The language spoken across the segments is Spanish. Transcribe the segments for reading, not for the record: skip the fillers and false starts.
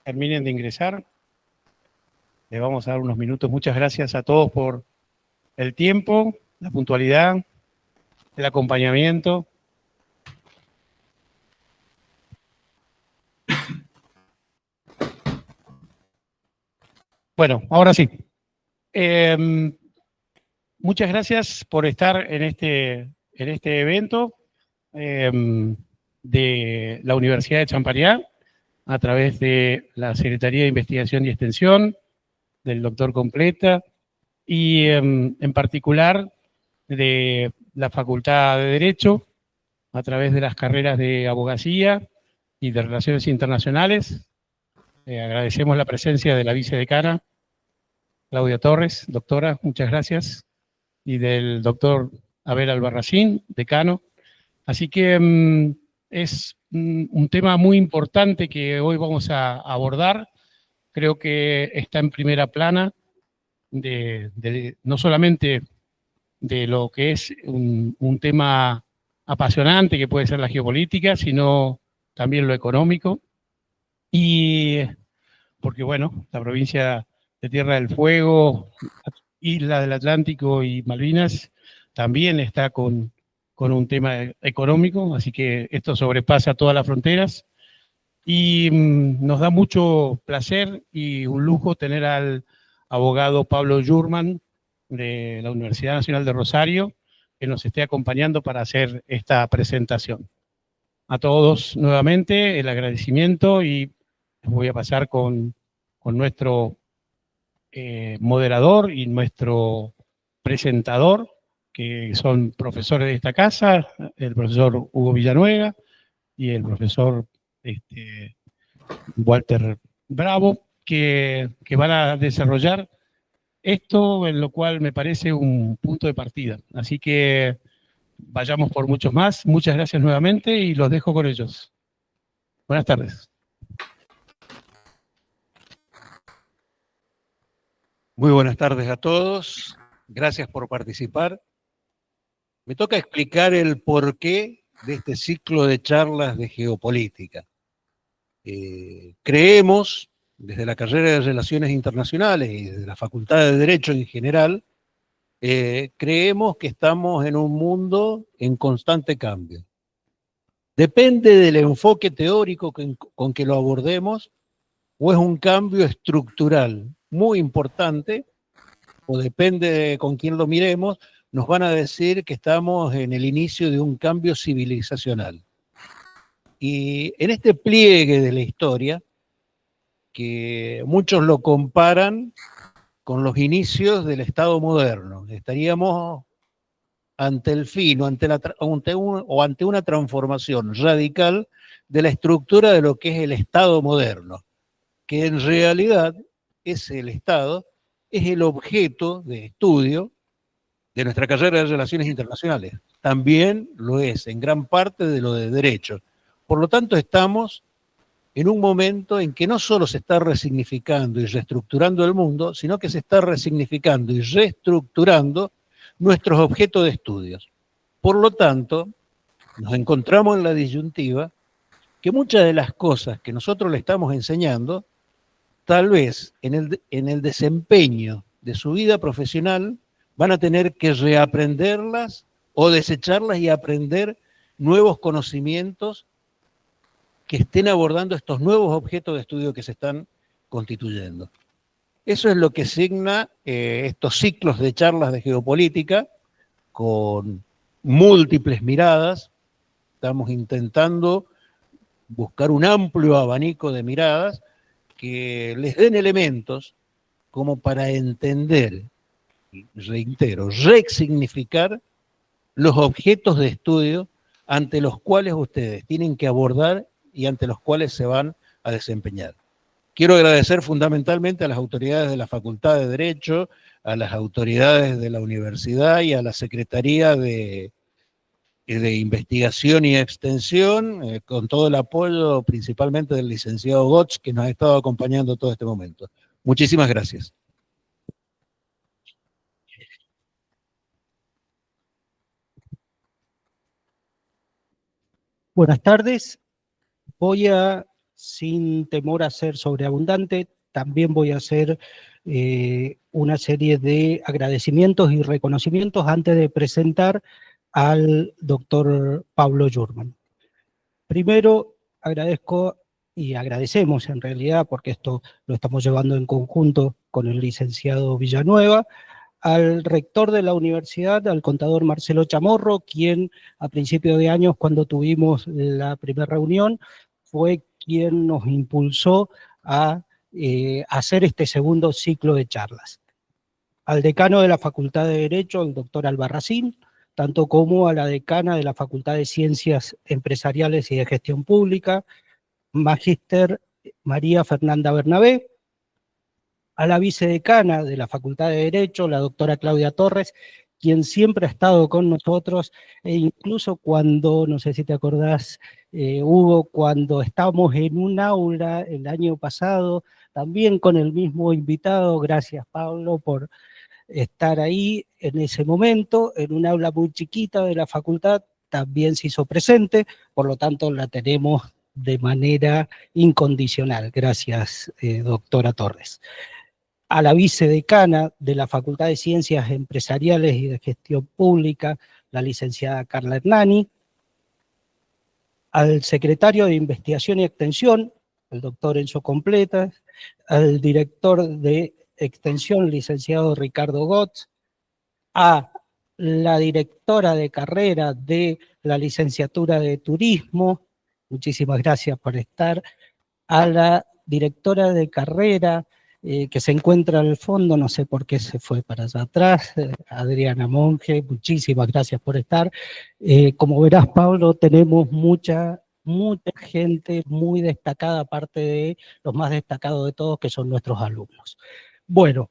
terminen de ingresar. Les vamos a dar unos minutos. Muchas gracias a todos por el tiempo, la puntualidad, el acompañamiento. Bueno, ahora sí. Muchas gracias por estar en este evento de la Universidad de Champagnat, a través de la Secretaría de Investigación y Extensión, del doctor Completa, y en particular de la Facultad de Derecho, a través de las carreras de Abogacía y de Relaciones Internacionales. Agradecemos la presencia de la vicedecana, Claudia Torres, doctora, muchas gracias, y del doctor Abel Albarracín, decano. Así que es un tema muy importante que hoy vamos a abordar. Creo que está en primera plana no solamente de lo que es un tema apasionante que puede ser la geopolítica, sino también lo económico. Y porque, bueno, la provincia de Tierra del Fuego, Isla del Atlántico y Malvinas también está con un tema económico, así que esto sobrepasa todas las fronteras. Y nos da mucho placer y un lujo tener al abogado Pablo Yurman de la Universidad Nacional de Rosario, que nos esté acompañando para hacer esta presentación. A todos nuevamente el agradecimiento, y voy a pasar con nuestro moderador y nuestro presentador, que son profesores de esta casa, el profesor Hugo Villanueva y el profesor Walter Bravo, que van a desarrollar esto, en lo cual me parece un punto de partida. Así que vayamos por muchos más. Muchas gracias nuevamente y los dejo con ellos. Buenas tardes. Muy buenas tardes a todos. Gracias por participar. Me toca explicar el porqué de este ciclo de charlas de geopolítica. Creemos, desde la carrera de Relaciones Internacionales y desde la Facultad de Derecho en general, creemos que estamos en un mundo en constante cambio. Depende del enfoque teórico con que lo abordemos, o es un cambio estructural muy importante, o depende de con quién lo miremos, nos van a decir que estamos en el inicio de un cambio civilizacional. Y en este pliegue de la historia, que muchos lo comparan con los inicios del Estado moderno, estaríamos ante el fin o ante una transformación radical de la estructura de lo que es el Estado moderno, que en realidad es el Estado, es el objeto de estudio de nuestra carrera de Relaciones Internacionales. También lo es en gran parte de lo de Derecho. Por lo tanto, estamos en un momento en que no solo se está resignificando y reestructurando el mundo, sino que se está resignificando y reestructurando nuestros objetos de estudios. Por lo tanto, nos encontramos en la disyuntiva que muchas de las cosas que nosotros le estamos enseñando, tal vez en el desempeño de su vida profesional, van a tener que reaprenderlas o desecharlas y aprender nuevos conocimientos que estén abordando estos nuevos objetos de estudio que se están constituyendo. Eso es lo que signa estos ciclos de charlas de geopolítica con múltiples miradas. Estamos intentando buscar un amplio abanico de miradas que les den elementos como para entender, y reitero, resignificar los objetos de estudio ante los cuales ustedes tienen que abordar y ante los cuales se van a desempeñar. Quiero agradecer fundamentalmente a las autoridades de la Facultad de Derecho, a las autoridades de la universidad y a la Secretaría de Investigación y Extensión, con todo el apoyo principalmente del licenciado Gotz, que nos ha estado acompañando todo este momento. Muchísimas gracias. Buenas tardes. Voy a sin temor a ser sobreabundante, también voy a hacer una serie de agradecimientos y reconocimientos antes de presentar al doctor Pablo Jurman. Primero, agradezco y agradecemos en realidad, porque esto lo estamos llevando en conjunto con el licenciado Villanueva, al rector de la universidad, al contador Marcelo Chamorro, quien a principios de años, cuando tuvimos la primera reunión, fue quien nos impulsó a hacer este segundo ciclo de charlas. Al decano de la Facultad de Derecho, el doctor Albarracín, tanto como a la decana de la Facultad de Ciencias Empresariales y de Gestión Pública, Magíster María Fernanda Bernabé, a la vicedecana de la Facultad de Derecho, la doctora Claudia Torres, quien siempre ha estado con nosotros, e incluso cuando, no sé si te acordás, Hugo, cuando estábamos en un aula el año pasado, también con el mismo invitado, gracias Pablo por estar ahí en ese momento, en un aula muy chiquita de la facultad, también se hizo presente, por lo tanto la tenemos de manera incondicional. Gracias, doctora Torres. A la vicedecana de la Facultad de Ciencias Empresariales y de Gestión Pública, la licenciada Carla Hernani, al secretario de Investigación y Extensión, el doctor Enzo Completas, al director de Extensión, licenciado Ricardo Gotz, a la directora de carrera de la licenciatura de Turismo, muchísimas gracias por estar, a la directora de carrera que se encuentra al fondo, no sé por qué se fue para allá atrás, Adriana Monge, muchísimas gracias por estar. Como verás, Pablo, tenemos mucha gente muy destacada, aparte de los más destacados de todos, que son nuestros alumnos. Bueno,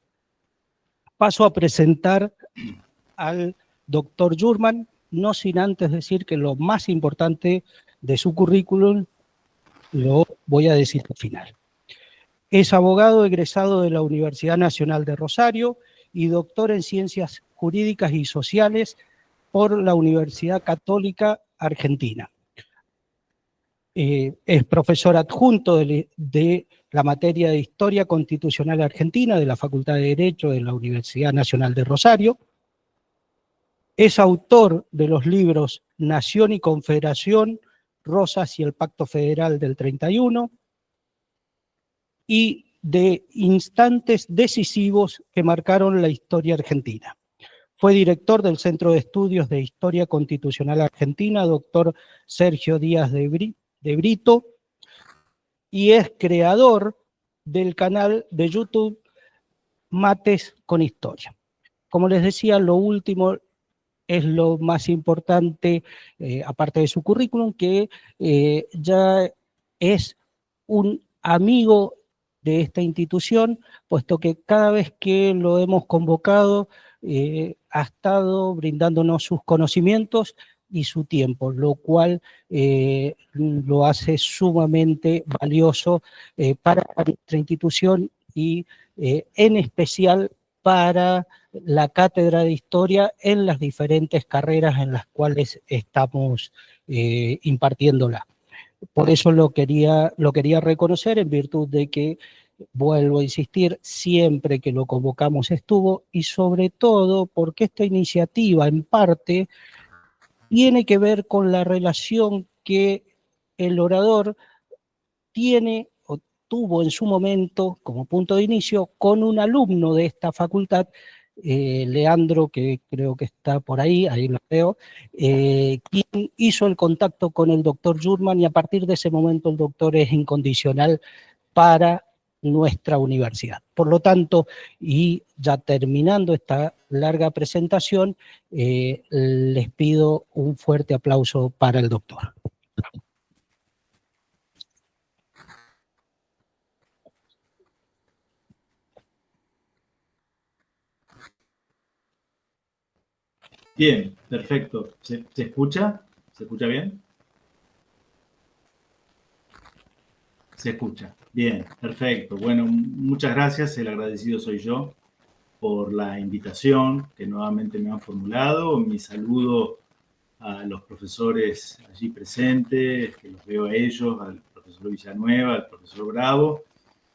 paso a presentar al doctor Jurman, no sin antes decir que lo más importante de su currículum lo voy a decir al final. Es abogado egresado de la Universidad Nacional de Rosario y doctor en Ciencias Jurídicas y Sociales por la Universidad Católica Argentina. Es profesor adjunto de la materia de Historia Constitucional Argentina de la Facultad de Derecho de la Universidad Nacional de Rosario. Es autor de los libros Nación y Confederación, Rosas y el Pacto Federal del 31, y de Instantes Decisivos que marcaron la historia argentina. Fue director del Centro de Estudios de Historia Constitucional Argentina, doctor Sergio Díaz de Brito, y es creador del canal de YouTube Mates con Historia. Como les decía, lo último es lo más importante, aparte de su currículum, que ya es un amigo de esta institución, puesto que cada vez que lo hemos convocado ha estado brindándonos sus conocimientos y su tiempo, lo cual lo hace sumamente valioso para nuestra institución y en especial para la cátedra de historia en las diferentes carreras en las cuales estamos impartiéndola. Por eso lo quería reconocer en virtud de que, vuelvo a insistir, siempre que lo convocamos estuvo, y sobre todo porque esta iniciativa en parte tiene que ver con la relación que el orador tiene o tuvo en su momento como punto de inicio con un alumno de esta facultad, Leandro, que creo que está por ahí lo veo, quien hizo el contacto con el doctor Jurman, y a partir de ese momento el doctor es incondicional para nuestra universidad. Por lo tanto, y ya terminando esta larga presentación, les pido un fuerte aplauso para el doctor. Bien, perfecto. ¿Se escucha? ¿Se escucha bien? Se escucha. Bien, perfecto. Bueno, muchas gracias. El agradecido soy yo por la invitación que nuevamente me han formulado. Mi saludo a los profesores allí presentes, que los veo a ellos, al profesor profesor Villanueva, al profesor Bravo,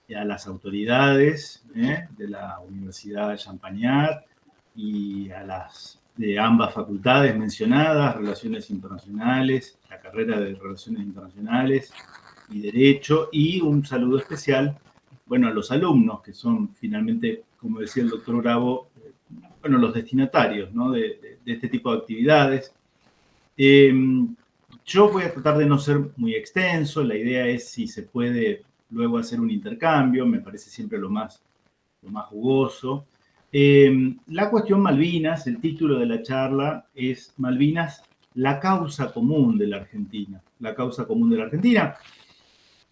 y a las autoridades de la Universidad de Champagnat y a las de ambas facultades mencionadas, Relaciones Internacionales, la carrera de Relaciones Internacionales y Derecho, y un saludo especial, bueno, a los alumnos, que son finalmente, como decía el doctor Bravo, bueno, los destinatarios, ¿no?, de este tipo de actividades. Yo voy a tratar de no ser muy extenso, la idea es si se puede luego hacer un intercambio, me parece siempre lo más jugoso. La cuestión Malvinas, el título de la charla es Malvinas, la causa común de la Argentina. La causa común de la Argentina.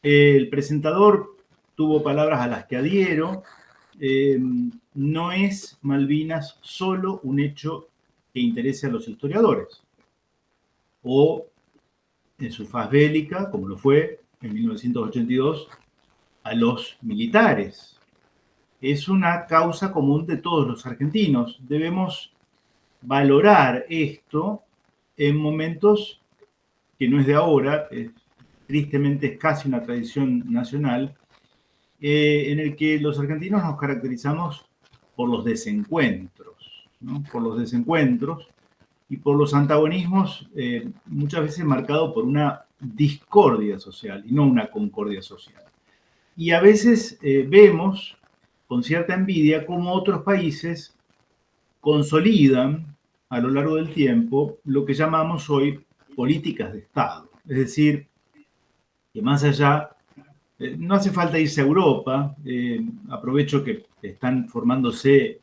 El presentador tuvo palabras a las que adhiero. No es Malvinas solo un hecho que interese a los historiadores, o en su faz bélica, como lo fue en 1982, a los militares. Es una causa común de todos los argentinos. Debemos valorar esto en momentos que no es de ahora, tristemente es casi una tradición nacional, en el que los argentinos nos caracterizamos por los desencuentros, ¿no? Por los desencuentros y por los antagonismos, muchas veces marcados por una discordia social y no una concordia social. Y a veces vemos con cierta envidia cómo otros países consolidan a lo largo del tiempo lo que llamamos hoy políticas de Estado. Es decir, que más allá, no hace falta irse a Europa, aprovecho que están formándose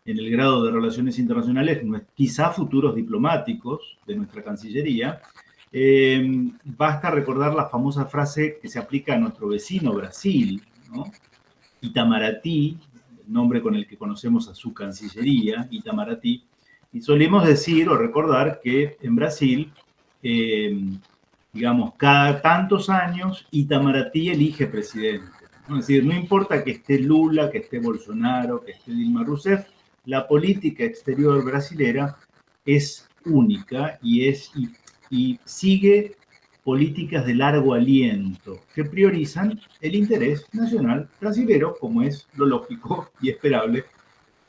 en el grado de Relaciones Internacionales, quizá futuros diplomáticos de nuestra Cancillería. Basta recordar la famosa frase que se aplica a nuestro vecino Brasil, ¿no? Itamaraty, el nombre con el que conocemos a su Cancillería, Itamaraty, y solemos decir o recordar que en Brasil, digamos, cada tantos años Itamaraty elige presidente, ¿no? Es decir, no importa que esté Lula, que esté Bolsonaro, que esté Dilma Rousseff, la política exterior brasilera es única y sigue políticas de largo aliento que priorizan el interés nacional brasilero, como es lo lógico y esperable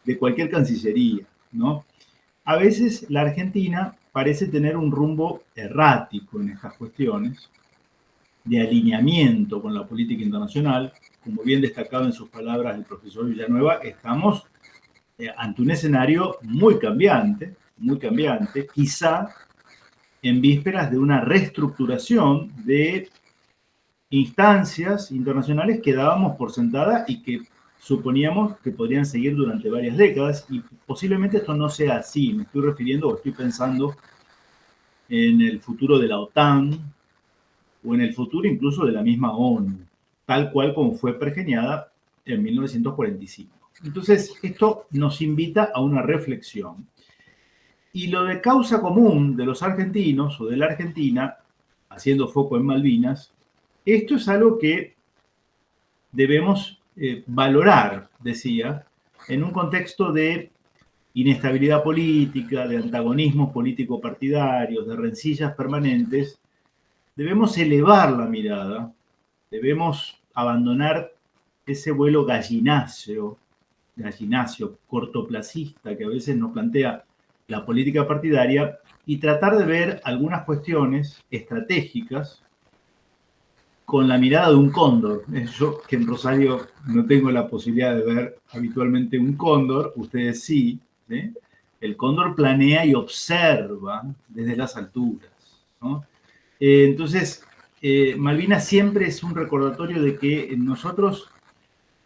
de cualquier cancillería, ¿no? A veces la Argentina parece tener un rumbo errático en estas cuestiones de alineamiento con la política internacional. Como bien destacado en sus palabras el profesor Villanueva, estamos ante un escenario muy cambiante, quizá en vísperas de una reestructuración de instancias internacionales que dábamos por sentada y que suponíamos que podrían seguir durante varias décadas, y posiblemente esto no sea así. Me estoy refiriendo o estoy pensando en el futuro de la OTAN o en el futuro incluso de la misma ONU, tal cual como fue pergeñada en 1945. Entonces, esto nos invita a una reflexión. Y lo de causa común de los argentinos o de la Argentina, haciendo foco en Malvinas, esto es algo que debemos valorar, decía, en un contexto de inestabilidad política, de antagonismos político-partidarios, de rencillas permanentes. Debemos elevar la mirada, debemos abandonar ese vuelo gallinacio cortoplacista que a veces nos plantea la política partidaria y tratar de ver algunas cuestiones estratégicas con la mirada de un cóndor. Yo, que en Rosario no tengo la posibilidad de ver habitualmente un cóndor, ustedes sí, ¿sí? El cóndor planea y observa desde las alturas, ¿no? Entonces, Malvinas siempre es un recordatorio de que nosotros,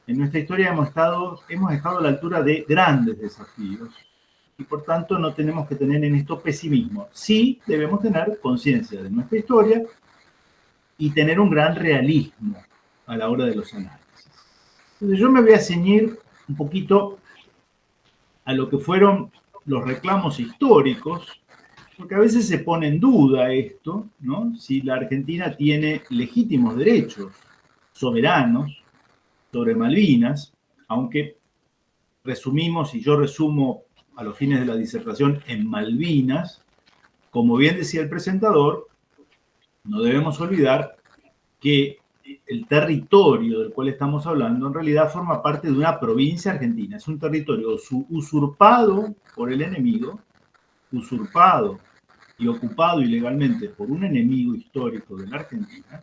en nuestra historia, hemos estado a la altura de grandes desafíos y por tanto no tenemos que tener en esto pesimismo. Sí debemos tener conciencia de nuestra historia y tener un gran realismo a la hora de los análisis. Entonces yo me voy a ceñir un poquito a lo que fueron los reclamos históricos, porque a veces se pone en duda esto, ¿no? Si la Argentina tiene legítimos derechos soberanos sobre Malvinas, aunque resumimos, y yo resumo a los fines de la disertación, en Malvinas, como bien decía el presentador, no debemos olvidar que el territorio del cual estamos hablando en realidad forma parte de una provincia argentina. Es un territorio usurpado por el enemigo, usurpado y ocupado ilegalmente por un enemigo histórico de la Argentina.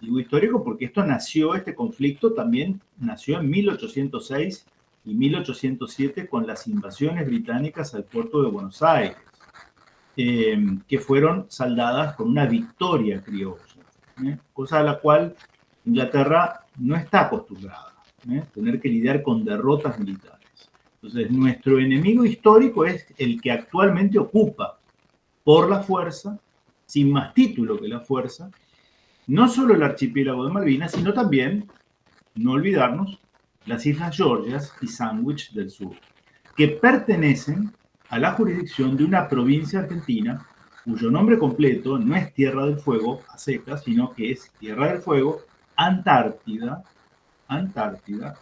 Digo histórico porque este conflicto también nació en 1806 y 1807 con las invasiones británicas al puerto de Buenos Aires, que fueron saldadas con una victoria criolla, cosa a la cual Inglaterra no está acostumbrada, tener que lidiar con derrotas militares. Entonces, nuestro enemigo histórico es el que actualmente ocupa por la fuerza, sin más título que la fuerza, no solo el archipiélago de Malvinas, sino también, no olvidarnos, las Islas Georgias y Sandwich del Sur, que pertenecen a la jurisdicción de una provincia argentina cuyo nombre completo no es Tierra del Fuego a secas, sino que es Tierra del Fuego, Antártida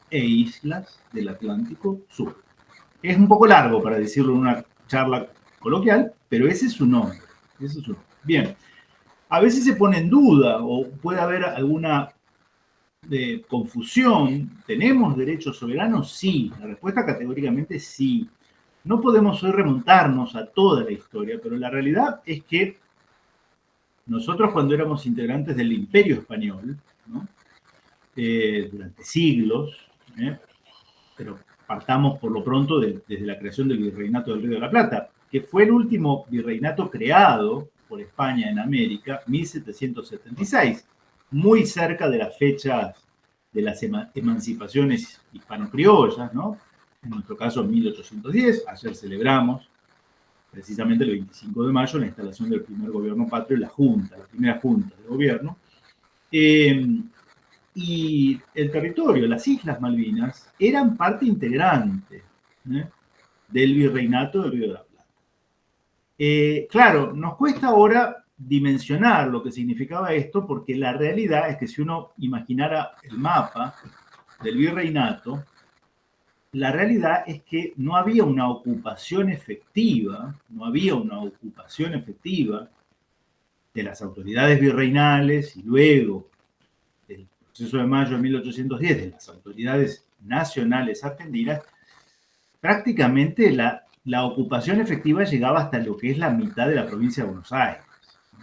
e Islas del Atlántico Sur. Es un poco largo para decirlo en una charla coloquial, pero ese es su nombre. Bien, a veces se pone en duda o puede haber alguna confusión. ¿Tenemos derechos soberanos? Sí. La respuesta categóricamente sí. No podemos hoy remontarnos a toda la historia, pero la realidad es que nosotros cuando éramos integrantes del Imperio Español, ¿no? Durante siglos, pero partamos por lo pronto desde la creación del Virreinato del Río de la Plata, que fue el último virreinato creado por España en América, 1776, muy cerca de las fechas de las emancipaciones hispano-criollas, ¿no? En nuestro caso 1810, ayer celebramos precisamente el 25 de mayo la instalación del primer gobierno patrio, la primera junta de gobierno. Y el territorio, las Islas Malvinas, eran parte integrante del Virreinato del Río de la Plata. Claro, nos cuesta ahora dimensionar lo que significaba esto, porque la realidad es que si uno imaginara el mapa del Virreinato, la realidad es que no había una ocupación efectiva, de las autoridades virreinales y luego del proceso de mayo de 1810 de las autoridades nacionales argentinas. Prácticamente la ocupación efectiva llegaba hasta lo que es la mitad de la provincia de Buenos Aires,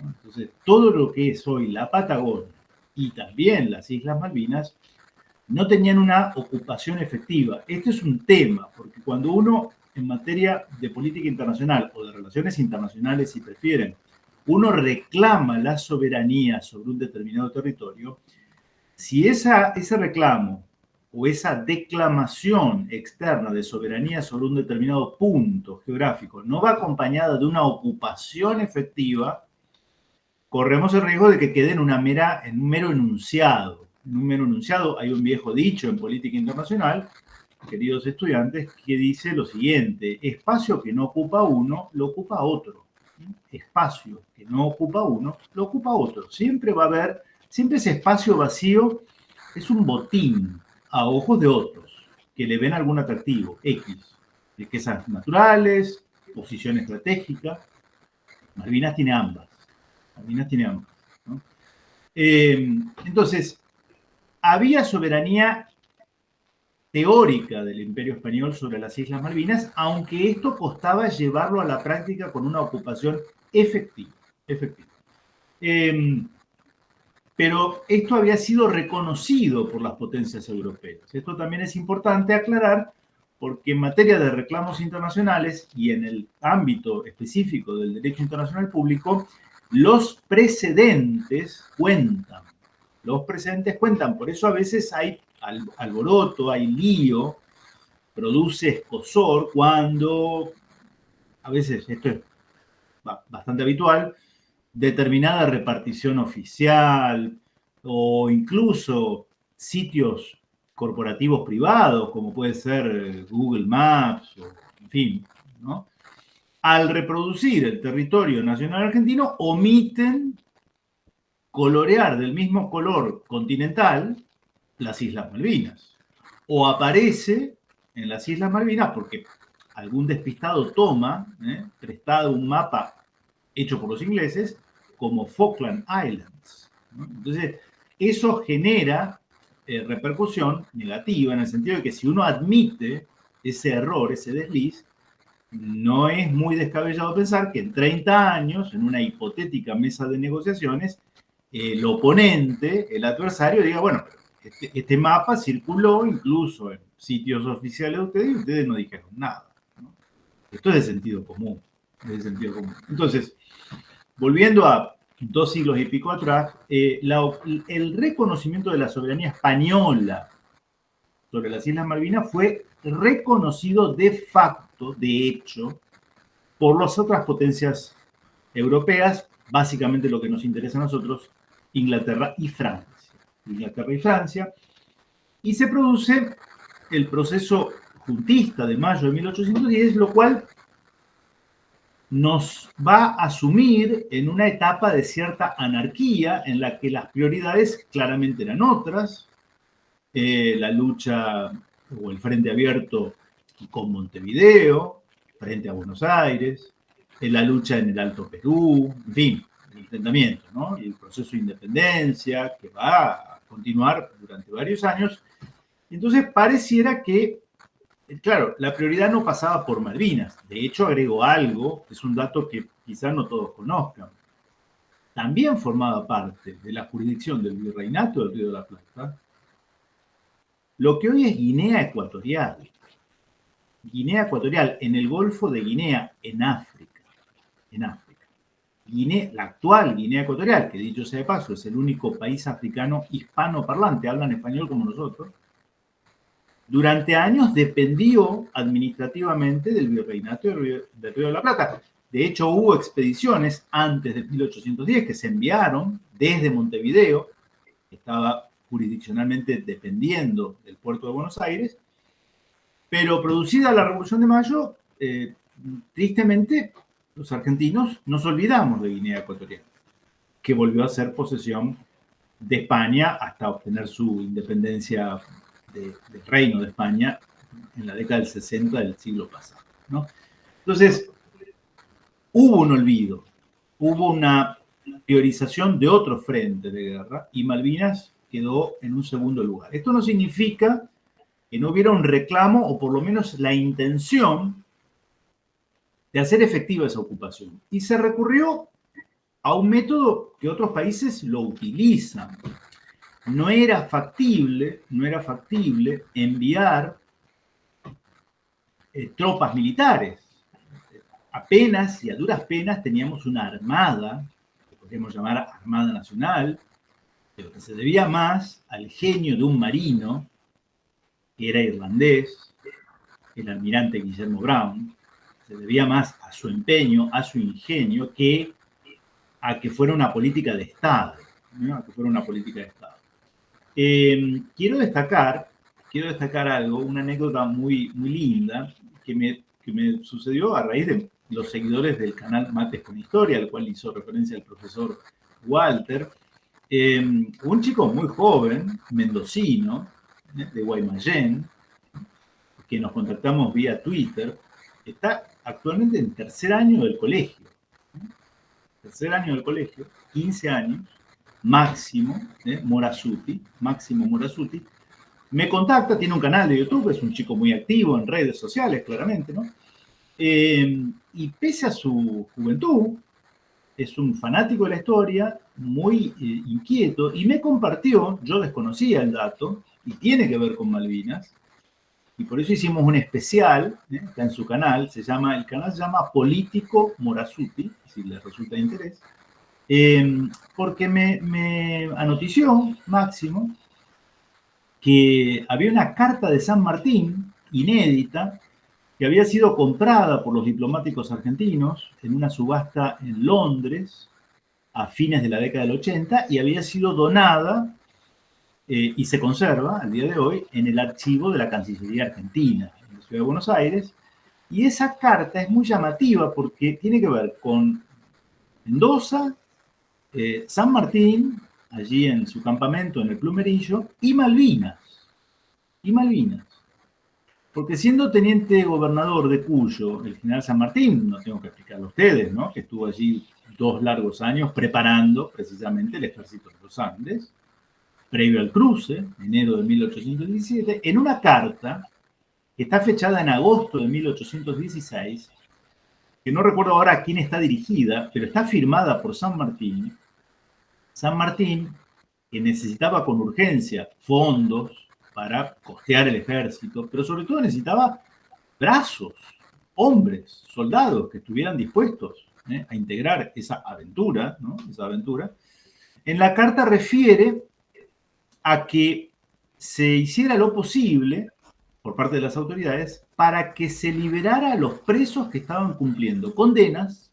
¿no? Entonces, todo lo que es hoy la Patagonia y también las Islas Malvinas no tenían una ocupación efectiva. Este es un tema, porque cuando uno, en materia de política internacional o de relaciones internacionales, si prefieren, uno reclama la soberanía sobre un determinado territorio, si ese reclamo o esa declamación externa de soberanía sobre un determinado punto geográfico no va acompañada de una ocupación efectiva, corremos el riesgo de que quede en un mero enunciado. En un mero enunciado hay un viejo dicho en política internacional, queridos estudiantes, que dice lo siguiente: espacio que no ocupa uno, lo ocupa otro. Espacio que no ocupa uno, lo ocupa otro. Siempre ese espacio vacío es un botín a ojos de otros que le ven algún atractivo, X, riquezas naturales, posición estratégica. Malvinas tiene ambas, ¿no? Entonces, había soberanía teórica del Imperio Español sobre las Islas Malvinas, aunque esto costaba llevarlo a la práctica con una ocupación efectiva. Pero esto había sido reconocido por las potencias europeas. Esto también es importante aclarar, porque en materia de reclamos internacionales y en el ámbito específico del derecho internacional público, los precedentes cuentan. Por eso a veces hay alboroto, hay lío, produce escozor cuando, a veces esto es bastante habitual, determinada repartición oficial o incluso sitios corporativos privados, como puede ser Google Maps, o, en fin, ¿no? Al reproducir el territorio nacional argentino, omiten colorear del mismo color continental las Islas Malvinas. O aparece en las Islas Malvinas, porque algún despistado toma prestado un mapa hecho por los ingleses, como Falkland Islands, ¿no? Entonces, eso genera repercusión negativa en el sentido de que si uno admite ese error, ese desliz, no es muy descabellado pensar que en 30 años, en una hipotética mesa de negociaciones, el oponente, el adversario, diga, bueno, este mapa circuló incluso en sitios oficiales de ustedes y ustedes no dijeron nada, ¿no? Esto es de sentido común, Entonces, volviendo a 2 siglos y pico atrás, el reconocimiento de la soberanía española sobre las Islas Malvinas fue reconocido de facto, de hecho, por las otras potencias europeas, básicamente lo que nos interesa a nosotros, Inglaterra y Francia. Y se produce el proceso juntista de mayo de 1810, lo cual nos va a sumir en una etapa de cierta anarquía en la que las prioridades claramente eran otras, la lucha o el frente abierto con Montevideo, frente a Buenos Aires, la lucha en el Alto Perú, en fin, el enfrentamiento, ¿no? Y el proceso de independencia que va a continuar durante varios años. Entonces pareciera que, claro, la prioridad no pasaba por Malvinas. De hecho, agrego algo, es un dato que quizás no todos conozcan. También formaba parte de la jurisdicción del Virreinato del Río de la Plata lo que hoy es Guinea Ecuatorial. Guinea Ecuatorial en el Golfo de Guinea, en África. La actual Guinea Ecuatorial, que dicho sea de paso, es el único país africano hispanoparlante, hablan español como nosotros, durante años dependió administrativamente del Virreinato del Río de la Plata. De hecho, hubo expediciones antes de 1810 que se enviaron desde Montevideo, que estaba jurisdiccionalmente dependiendo del puerto de Buenos Aires, pero producida la Revolución de Mayo, tristemente, los argentinos nos olvidamos de Guinea Ecuatorial, que volvió a ser posesión de España hasta obtener su independencia del Reino de España en la década del 60 del siglo pasado, ¿no? Entonces, hubo un olvido, hubo una priorización de otro frente de guerra y Malvinas quedó en un segundo lugar. Esto no significa que no hubiera un reclamo o por lo menos la intención de hacer efectiva esa ocupación. Y se recurrió a un método que otros países lo utilizan. No era factible enviar tropas militares. Apenas y a duras penas teníamos una armada, que podríamos llamar Armada Nacional, pero que se debía más al genio de un marino, que era irlandés, el almirante Guillermo Brown, se debía más a su empeño, a su ingenio, que a que fuera una política de Estado, ¿no? Quiero destacar algo, una anécdota muy, muy linda que me sucedió a raíz de los seguidores del canal Mates con Historia, al cual hizo referencia el profesor Walter. Un chico muy joven, mendocino, de Guaymallén, que nos contactamos vía Twitter, está actualmente en tercer año del colegio. 15 años, Máximo Morazzuti, me contacta, tiene un canal de YouTube, es un chico muy activo en redes sociales, claramente, ¿no? Y pese a su juventud, es un fanático de la historia, muy inquieto, y me compartió, yo desconocía el dato, y tiene que ver con Malvinas, y por eso hicimos un especial, está en su canal, el canal se llama Político Morazzuti, si les resulta de interés, porque me anotició, Máximo, que había una carta de San Martín, inédita, que había sido comprada por los diplomáticos argentinos en una subasta en Londres a fines de la década del 80 y había sido donada y se conserva al día de hoy en el archivo de la Cancillería Argentina, en la ciudad de Buenos Aires. Y esa carta es muy llamativa porque tiene que ver con Mendoza, San Martín, allí en su campamento en el Plumerillo, y Malvinas. Porque siendo teniente gobernador de Cuyo, el general San Martín, no tengo que explicarlo a ustedes, ¿no? Que estuvo allí 2 largos años preparando precisamente el ejército de los Andes, previo al cruce, enero de 1817, en una carta que está fechada en agosto de 1816, que no recuerdo ahora a quién está dirigida, pero está firmada por San Martín. San Martín, que necesitaba con urgencia fondos para costear el ejército, pero sobre todo necesitaba brazos, hombres, soldados que estuvieran dispuestos a integrar esa aventura, ¿no? Esa aventura. En la carta refiere a que se hiciera lo posible por parte de las autoridades para que se liberara a los presos que estaban cumpliendo condenas,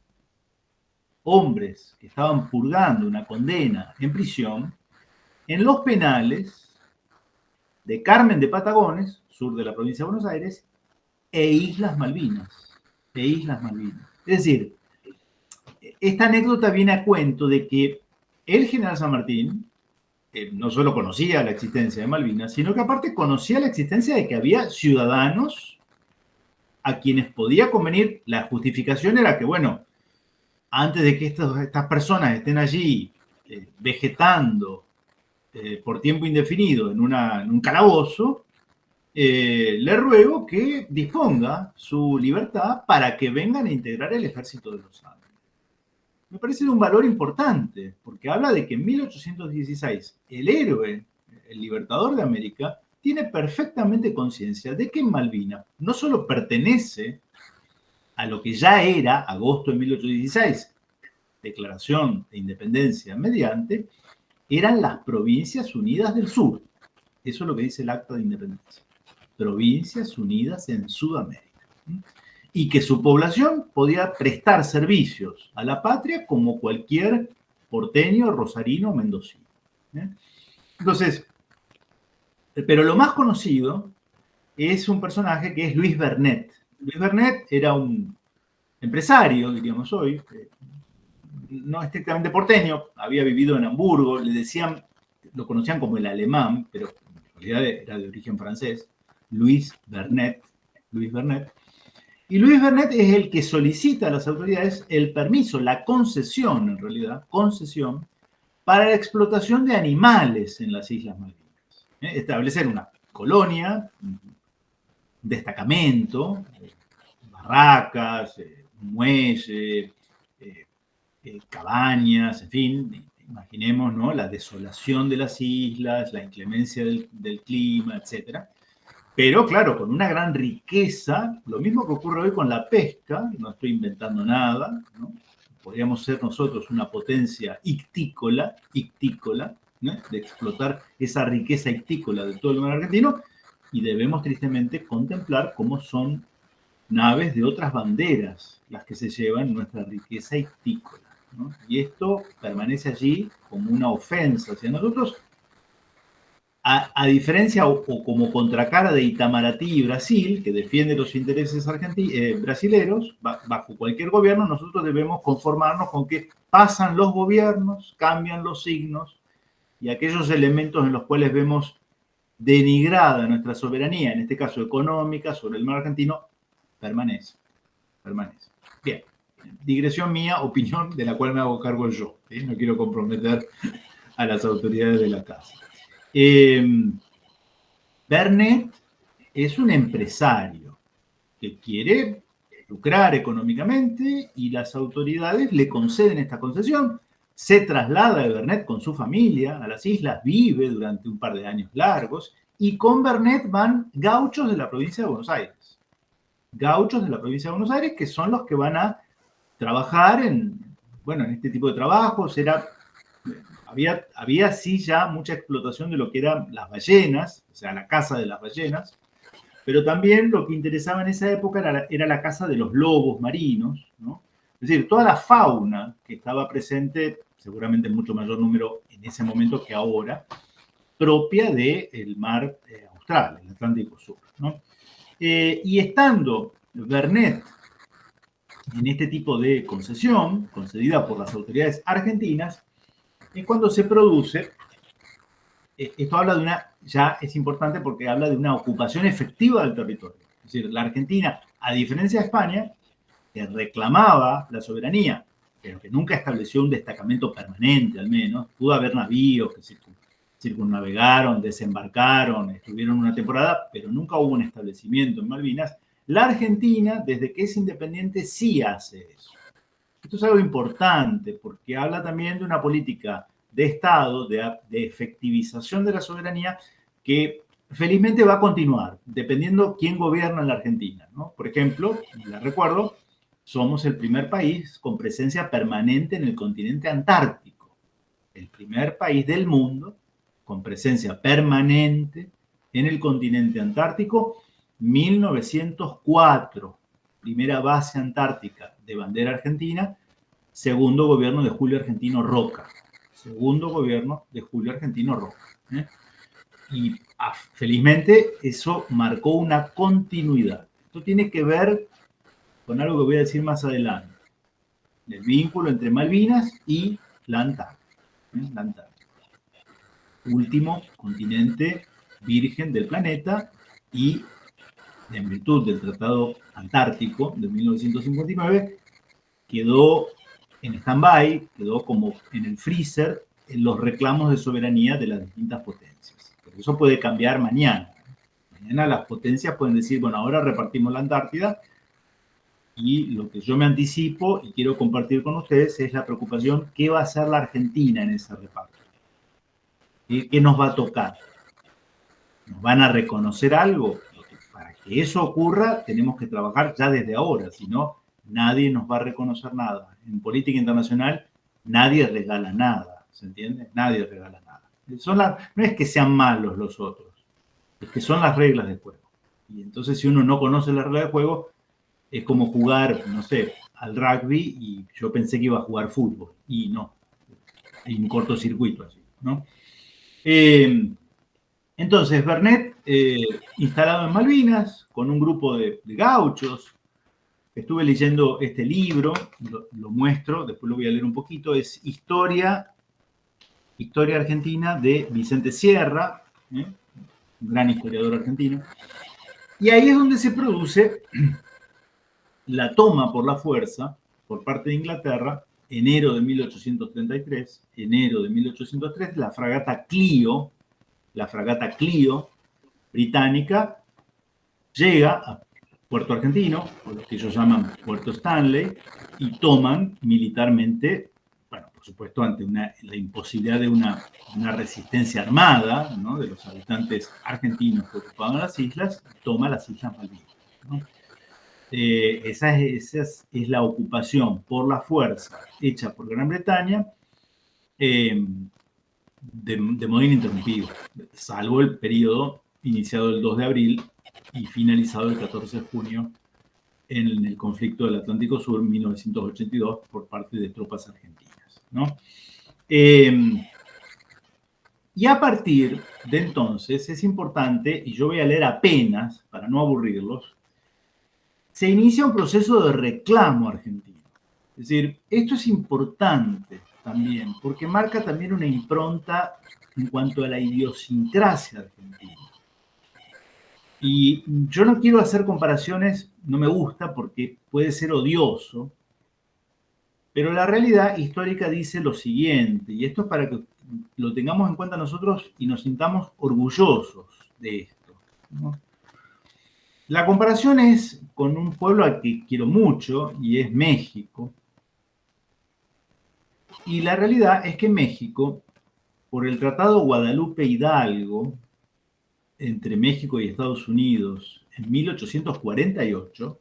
hombres que estaban purgando una condena en prisión, en los penales de Carmen de Patagones, sur de la provincia de Buenos Aires, e Islas Malvinas. Es decir, esta anécdota viene a cuento de que el general San Martín no solo conocía la existencia de Malvinas, sino que aparte conocía la existencia de que había ciudadanos a quienes podía convenir. La justificación era que, bueno, antes de que estas personas estén allí vegetando por tiempo indefinido en un calabozo, le ruego que disponga su libertad para que vengan a integrar el ejército de los Andes. Me parece de un valor importante, porque habla de que en 1816 el héroe, el libertador de América, tiene perfectamente conciencia de que Malvinas no solo pertenece a lo que ya era agosto de 1816, declaración de independencia mediante, eran las Provincias Unidas del Sur. Eso es lo que dice el Acta de Independencia. Provincias Unidas en Sudamérica. Y que su población podía prestar servicios a la patria como cualquier porteño, rosarino, mendocino. Entonces, pero lo más conocido es un personaje que es Luis Bernet. Luis Bernet era un empresario, diríamos hoy, no estrictamente porteño, había vivido en Hamburgo, lo conocían como el alemán, pero en realidad era de origen francés, Luis Bernet. Y Luis Bernet es el que solicita a las autoridades el permiso, la concesión, en realidad, concesión, para la explotación de animales en las Islas Malvinas. Establecer una colonia, un destacamento, barracas, un muelle, cabañas, en fin, imaginemos, ¿no?, la desolación de las islas, la inclemencia del clima, etcétera. Pero claro, con una gran riqueza, lo mismo que ocurre hoy con la pesca, no estoy inventando nada, ¿no? Podríamos ser nosotros una potencia ictícola, ¿no?, de explotar esa riqueza ictícola de todo el mar argentino, y debemos tristemente contemplar cómo son naves de otras banderas las que se llevan nuestra riqueza ictícola, ¿no? Y esto permanece allí como una ofensa hacia nosotros, a diferencia o como contracara de Itamaraty y Brasil, que defiende los intereses brasileros, bajo cualquier gobierno nosotros debemos conformarnos con que pasan los gobiernos, cambian los signos, y aquellos elementos en los cuales vemos denigrada nuestra soberanía, en este caso económica, sobre el mar argentino, permanece. Bien, digresión mía, opinión de la cual me hago cargo yo, ¿sí? No quiero comprometer a las autoridades de la casa. Bernet es un empresario que quiere lucrar económicamente y las autoridades le conceden esta concesión. Se traslada de Bernet con su familia a las islas, vive durante un par de años largos, y con Bernet van gauchos de la provincia de Buenos Aires. Gauchos de la provincia de Buenos Aires que son los que van a trabajar en este tipo de trabajos. Había sí ya mucha explotación de lo que eran las ballenas, o sea, la caza de las ballenas, pero también lo que interesaba en esa época era la caza de los lobos marinos, ¿no? Es decir, toda la fauna que estaba presente, seguramente en mucho mayor número en ese momento que ahora, propia del mar austral, el Atlántico Sur, ¿no? Y estando Bernet en este tipo de concesión, concedida por las autoridades argentinas, es cuando se produce, esto habla de ya es importante porque habla de una ocupación efectiva del territorio. Es decir, la Argentina, a diferencia de España, que reclamaba la soberanía, pero que nunca estableció un destacamento permanente al menos, pudo haber navíos que circunnavegaron, desembarcaron, estuvieron una temporada, pero nunca hubo un establecimiento en Malvinas. La Argentina, desde que es independiente, sí hace eso. Esto es algo importante porque habla también de una política de Estado, de efectivización de la soberanía, que felizmente va a continuar, dependiendo quién gobierna en la Argentina, ¿no? Por ejemplo, les recuerdo, somos el primer país con presencia permanente en el continente antártico. El primer país del mundo con presencia permanente en el continente antártico, 1904, primera base antártica de bandera argentina, segundo gobierno de Julio Argentino Roca. Segundo gobierno de Julio Argentino Roca. Y felizmente eso marcó una continuidad. Esto tiene que ver con algo que voy a decir más adelante. El vínculo entre Malvinas y la Antártida. La Antártida. Último continente virgen del planeta y en virtud del Tratado Antártico de 1959 quedó en stand-by, quedó como en el freezer en los reclamos de soberanía de las distintas potencias. Pero eso puede cambiar mañana. Mañana las potencias pueden decir, bueno, ahora repartimos la Antártida, y lo que yo me anticipo y quiero compartir con ustedes es la preocupación, ¿qué va a hacer la Argentina en ese reparto? ¿Qué nos va a tocar? ¿Nos van a reconocer algo? Para que eso ocurra tenemos que trabajar ya desde ahora, si no, nadie nos va a reconocer nada. En política internacional nadie regala nada, ¿se entiende? Nadie regala nada. No es que sean malos los otros, es que son las reglas de juego. Y entonces si uno no conoce las reglas de juego, es como jugar, no sé, al rugby y yo pensé que iba a jugar fútbol. Y no, hay un cortocircuito así, ¿no? Entonces, Vernet, instalado en Malvinas, con un grupo de gauchos, estuve leyendo este libro, lo muestro, después lo voy a leer un poquito, es Historia Argentina de Vicente Sierra, un gran historiador argentino, y ahí es donde se produce la toma por la fuerza por parte de Inglaterra, enero de 1833, la fragata Clio británica llega a Puerto Argentino, o lo que ellos llaman Puerto Stanley, y toman militarmente, bueno, por supuesto, ante la imposibilidad de una resistencia armada, ¿no?, de los habitantes argentinos que ocupaban las islas, toma las Islas Malvinas, ¿no? Esa es la ocupación por la fuerza hecha por Gran Bretaña de modo ininterrumpido, salvo el periodo iniciado el 2 de abril y finalizado el 14 de junio en el conflicto del Atlántico Sur, 1982, por parte de tropas argentinas, ¿no? Y a partir de entonces es importante, y yo voy a leer apenas para no aburrirlos, se inicia un proceso de reclamo argentino. Es decir, esto es importante también, porque marca también una impronta en cuanto a la idiosincrasia argentina. Y yo no quiero hacer comparaciones, no me gusta porque puede ser odioso, pero la realidad histórica dice lo siguiente, y esto es para que lo tengamos en cuenta nosotros y nos sintamos orgullosos de esto, ¿no? La comparación es con un pueblo al que quiero mucho, y es México. Y la realidad es que México, por el Tratado Guadalupe Hidalgo, entre México y Estados Unidos, en 1848,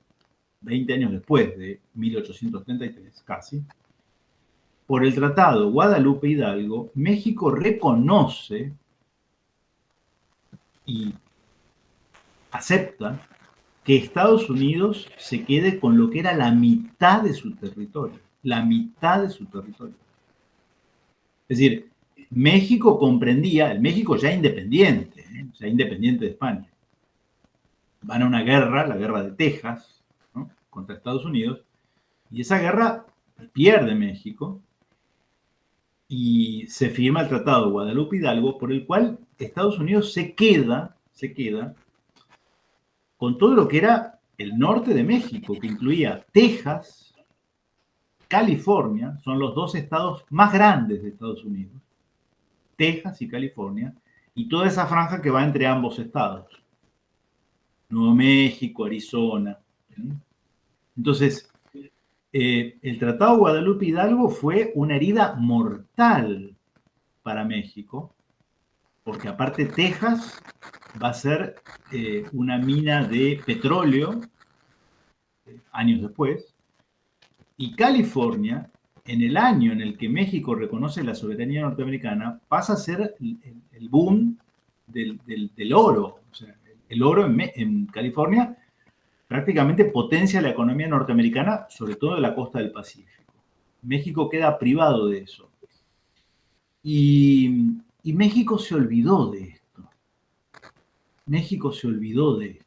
20 años después de 1833, casi, por el Tratado Guadalupe Hidalgo, México reconoce y acepta que Estados Unidos se quede con lo que era la mitad de su territorio. La mitad de su territorio. Es decir, México comprendía, el México ya independiente de España. Van a una guerra, la guerra de Texas, ¿no?, contra Estados Unidos, y esa guerra pierde México y se firma el Tratado Guadalupe Hidalgo, por el cual Estados Unidos se queda con todo lo que era el norte de México, que incluía Texas, California, son los dos estados más grandes de Estados Unidos, Texas y California, y toda esa franja que va entre ambos estados. Nuevo México, Arizona. Entonces, el Tratado de Guadalupe Hidalgo fue una herida mortal para México, porque aparte Texas va a ser una mina de petróleo años después, y California, en el año en el que México reconoce la soberanía norteamericana, pasa a ser el boom del oro. O sea, el oro en California prácticamente potencia la economía norteamericana, sobre todo de la costa del Pacífico. México queda privado de eso. Y México se olvidó de esto. México se olvidó de esto.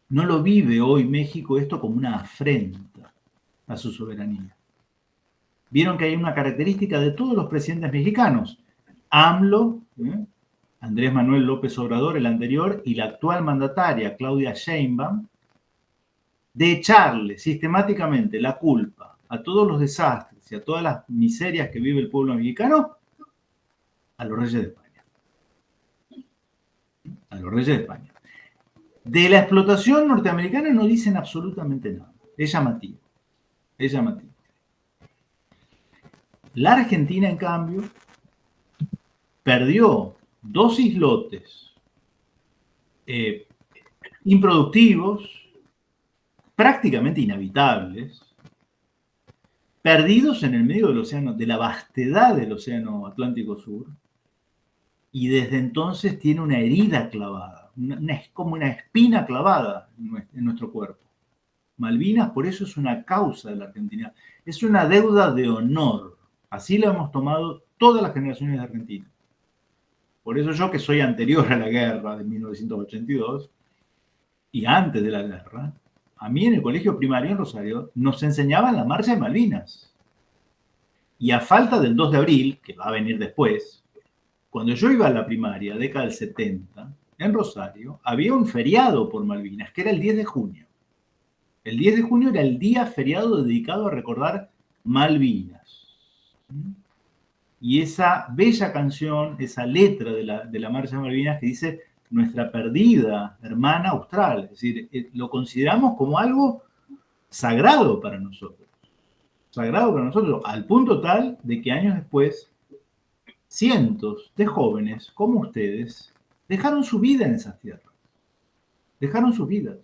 No lo vive hoy México esto como una afrenta a su soberanía. Vieron que hay una característica de todos los presidentes mexicanos. AMLO, Andrés Manuel López Obrador, el anterior, y la actual mandataria, Claudia Sheinbaum, de echarle sistemáticamente la culpa a todos los desastres y a todas las miserias que vive el pueblo mexicano a los reyes de España. A los reyes de España. De la explotación norteamericana no dicen absolutamente nada. Es llamativo. Es llamativo. La Argentina, en cambio, perdió 2 islotes improductivos, prácticamente inhabitables, perdidos en el medio del océano, de la vastedad del océano Atlántico Sur, y desde entonces tiene una herida clavada, como una espina clavada en nuestro cuerpo. Malvinas, por eso es una causa de la Argentina, es una deuda de honor. Así lo hemos tomado todas las generaciones de Argentina. Por eso yo, que soy anterior a la guerra de 1982, y antes de la guerra, a mí en el colegio primario en Rosario nos enseñaban la marcha de Malvinas. Y a falta del 2 de abril, que va a venir después, cuando yo iba a la primaria, década del 70, en Rosario, había un feriado por Malvinas, que era el 10 de junio. El 10 de junio era el día feriado dedicado a recordar Malvinas. Y esa bella canción, esa letra de la marcha de Malvinas que dice nuestra perdida hermana austral, es decir, lo consideramos como algo sagrado para nosotros. Sagrado para nosotros, al punto tal de que años después, cientos de jóvenes como ustedes dejaron su vida en esas tierras. Dejaron sus vidas.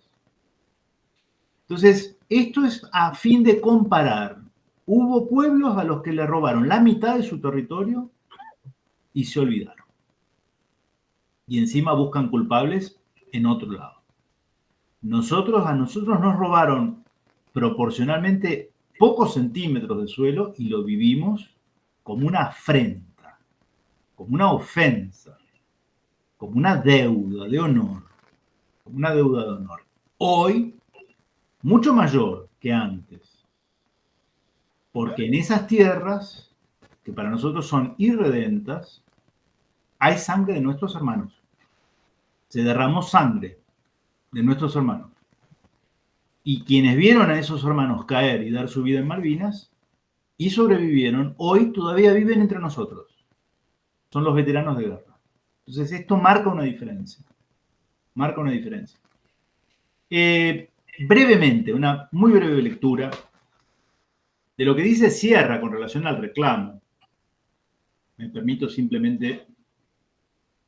Entonces, esto es a fin de comparar. Hubo pueblos a los que le robaron la mitad de su territorio y se olvidaron. Y encima buscan culpables en otro lado. A nosotros nos robaron proporcionalmente pocos centímetros de suelo y lo vivimos como una afrenta, como una ofensa, como una deuda de honor, como una deuda de honor. Hoy, mucho mayor que antes, porque en esas tierras, que para nosotros son irredentas, hay sangre de nuestros hermanos. Se derramó sangre de nuestros hermanos. Y quienes vieron a esos hermanos caer y dar su vida en Malvinas y sobrevivieron, hoy todavía viven entre nosotros. Son los veteranos de guerra. Entonces esto marca una diferencia. Marca una diferencia. Brevemente, una muy breve lectura de lo que dice Sierra con relación al reclamo. Me permito simplemente,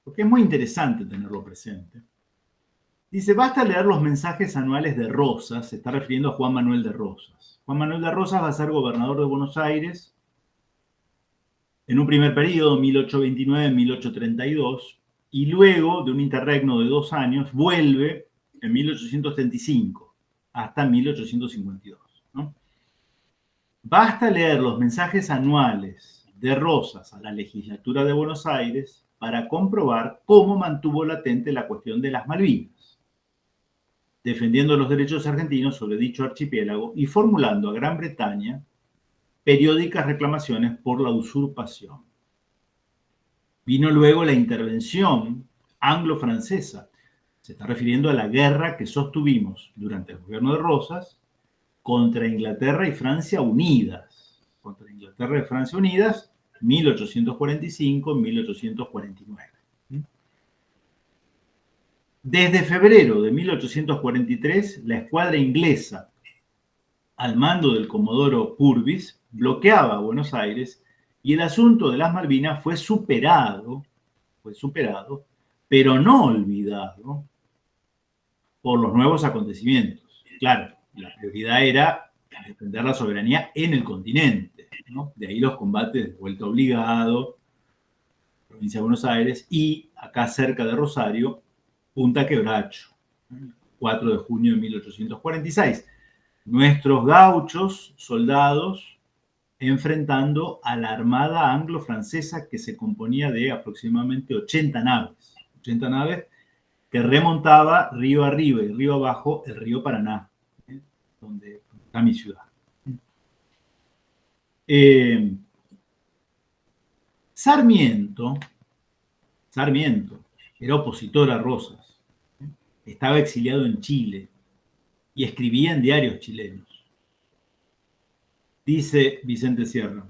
porque es muy interesante tenerlo presente. Dice, basta leer los mensajes anuales de Rosas, se está refiriendo a Juan Manuel de Rosas. Juan Manuel de Rosas va a ser gobernador de Buenos Aires en un primer periodo, 1829-1832, y luego de un interregno de 2 años, vuelve en 1835 hasta 1852. ¿No? Basta leer los mensajes anuales de Rosas a la legislatura de Buenos Aires para comprobar cómo mantuvo latente la cuestión de las Malvinas, defendiendo los derechos argentinos sobre dicho archipiélago y formulando a Gran Bretaña periódicas reclamaciones por la usurpación. Vino luego la intervención anglo-francesa. Se está refiriendo a la guerra que sostuvimos durante el gobierno de Rosas contra Inglaterra y Francia unidas. Contra Inglaterra y Francia unidas, 1845-1849. Desde febrero de 1843, la escuadra inglesa, al mando del comodoro Purvis, bloqueaba Buenos Aires y el asunto de las Malvinas fue superado, pero no olvidado por los nuevos acontecimientos. Claro, la prioridad era defender la soberanía en el continente, ¿no? De ahí los combates de Vuelta Obligado, provincia de Buenos Aires, y acá cerca de Rosario, Punta Quebracho, 4 de junio de 1846. Nuestros gauchos, soldados, enfrentando a la armada anglo-francesa que se componía de aproximadamente 80 naves. 80 naves que remontaba río arriba y río abajo el río Paraná, donde está mi ciudad. Sarmiento era opositor a Rosas, estaba exiliado en Chile y escribía en diarios chilenos. Dice Vicente Sierra: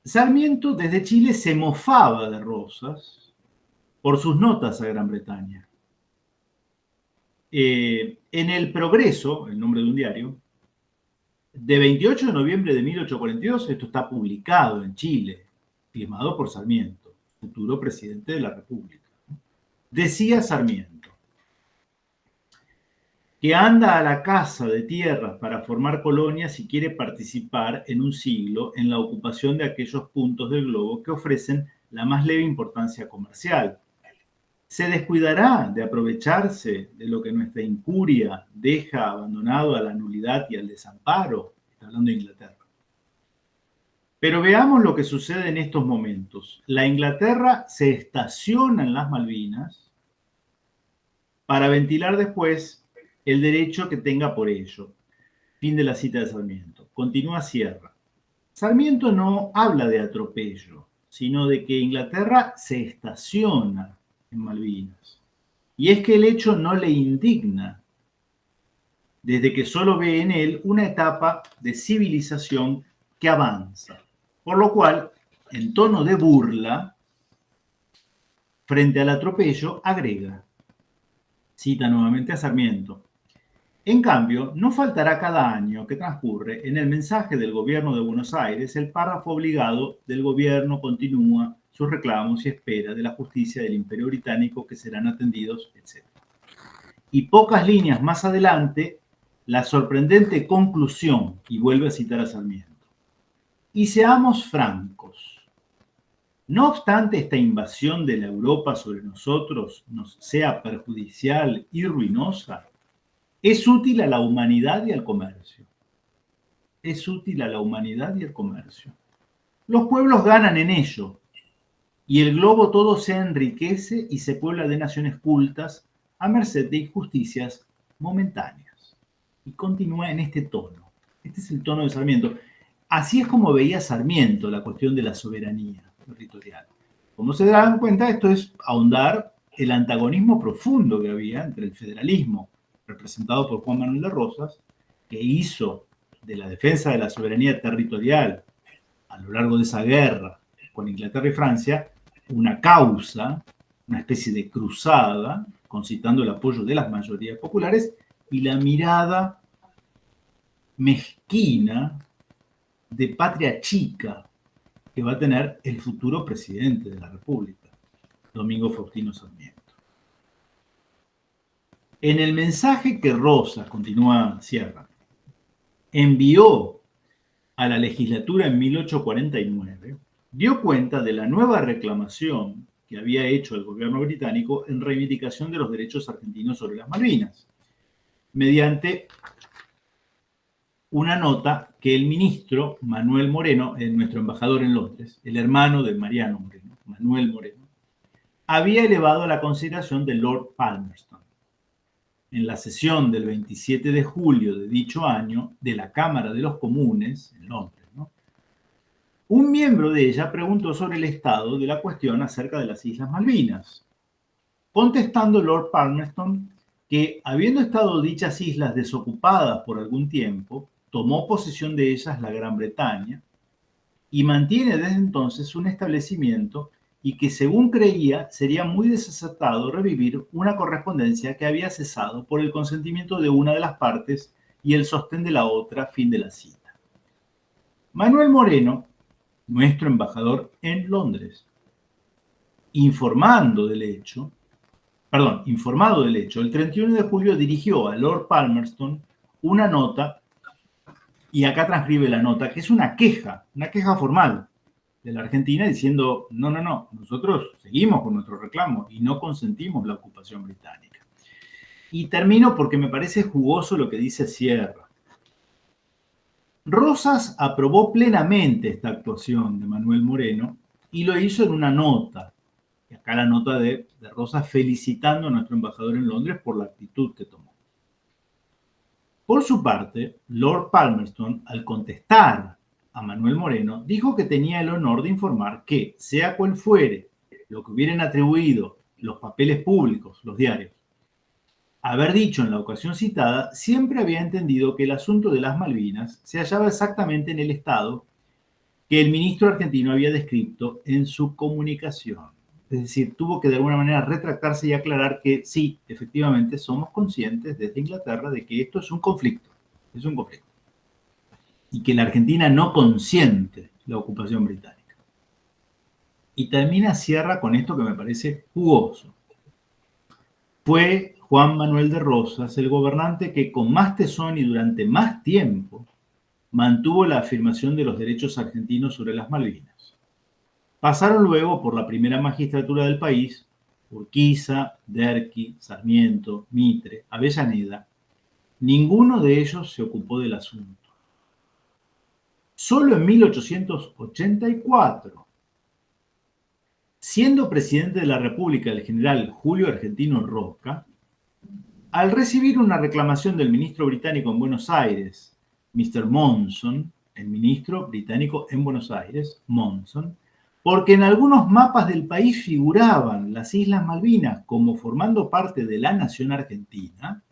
Sarmiento desde Chile se mofaba de Rosas por sus notas a Gran Bretaña. En El Progreso, el nombre de un diario, de 28 de noviembre de 1842, esto está publicado en Chile, firmado por Sarmiento, futuro presidente de la República. Decía Sarmiento que anda a la caza de tierras para formar colonias y quiere participar en un siglo en la ocupación de aquellos puntos del globo que ofrecen la más leve importancia comercial. ¿Se descuidará de aprovecharse de lo que nuestra incuria deja abandonado a la nulidad y al desamparo? Está hablando de Inglaterra. Pero veamos lo que sucede en estos momentos. La Inglaterra se estaciona en las Malvinas para ventilar después el derecho que tenga por ello. Fin de la cita de Sarmiento. Continúa Sierra. Sarmiento no habla de atropello, sino de que Inglaterra se estaciona en Malvinas. Y es que el hecho no le indigna, desde que solo ve en él una etapa de civilización que avanza. Por lo cual, en tono de burla, frente al atropello, agrega, cita nuevamente a Sarmiento: en cambio, no faltará cada año que transcurre en el mensaje del gobierno de Buenos Aires el párrafo obligado del gobierno continúa sus reclamos y espera de la justicia del Imperio Británico que serán atendidos, etc. Y pocas líneas más adelante, la sorprendente conclusión, y vuelve a citar a Sarmiento: y seamos francos, no obstante esta invasión de la Europa sobre nosotros nos sea perjudicial y ruinosa, es útil a la humanidad y al comercio. Es útil a la humanidad y al comercio. Los pueblos ganan en ello, y el globo todo se enriquece y se puebla de naciones cultas a merced de injusticias momentáneas. Y continúa en este tono. Este es el tono de Sarmiento. Así es como veía Sarmiento la cuestión de la soberanía territorial. Como se dan cuenta, esto es ahondar el antagonismo profundo que había entre el federalismo representado por Juan Manuel de Rosas, que hizo de la defensa de la soberanía territorial a lo largo de esa guerra con Inglaterra y Francia una causa, una especie de cruzada, concitando el apoyo de las mayorías populares, y la mirada mezquina de patria chica que va a tener el futuro presidente de la República, Domingo Faustino Sarmiento. En el mensaje que Rosas, continúa Sierra, envió a la legislatura en 1849, dio cuenta de la nueva reclamación que había hecho el gobierno británico en reivindicación de los derechos argentinos sobre las Malvinas, mediante una nota que el ministro Manuel Moreno, nuestro embajador en Londres, el hermano de Mariano Moreno, Manuel Moreno, había elevado a la consideración de Lord Palmerston. En la sesión del 27 de julio de dicho año de la Cámara de los Comunes, en Londres, ¿no?, un miembro de ella preguntó sobre el estado de la cuestión acerca de las Islas Malvinas, contestando Lord Palmerston que, habiendo estado dichas islas desocupadas por algún tiempo, tomó posesión de ellas la Gran Bretaña, y mantiene desde entonces un establecimiento y que según creía sería muy desacertado revivir una correspondencia que había cesado por el consentimiento de una de las partes y el sostén de la otra. Fin de la cita. Manuel Moreno, nuestro embajador en Londres, informado del hecho, el 31 de julio dirigió a Lord Palmerston una nota, y acá transcribe la nota, que es una queja formal de la Argentina diciendo, no, nosotros seguimos con nuestro reclamo y no consentimos la ocupación británica. Y termino porque me parece jugoso lo que dice Sierra. Rosas aprobó plenamente esta actuación de Manuel Moreno y lo hizo en una nota. Y acá la nota de Rosas felicitando a nuestro embajador en Londres por la actitud que tomó. Por su parte, Lord Palmerston, al contestar a Manuel Moreno, dijo que tenía el honor de informar que, sea cual fuere lo que hubieran atribuido los papeles públicos, los diarios, haber dicho en la ocasión citada, siempre había entendido que el asunto de las Malvinas se hallaba exactamente en el estado que el ministro argentino había descrito en su comunicación. Es decir, tuvo que de alguna manera retractarse y aclarar que sí, efectivamente, somos conscientes desde Inglaterra de que esto es un conflicto. Y que la Argentina no consiente la ocupación británica. Y cierra con esto que me parece jugoso. Fue Juan Manuel de Rosas el gobernante que con más tesón y durante más tiempo mantuvo la afirmación de los derechos argentinos sobre las Malvinas. Pasaron luego por la primera magistratura del país Urquiza, Derqui, Sarmiento, Mitre, Avellaneda. Ninguno de ellos se ocupó del asunto. Solo en 1884, siendo presidente de la República el general Julio Argentino Roca, al recibir una reclamación del ministro británico en Buenos Aires, Mr. Monson, el ministro británico en Buenos Aires, Monson, porque en algunos mapas del país figuraban las Islas Malvinas como formando parte de la nación argentina,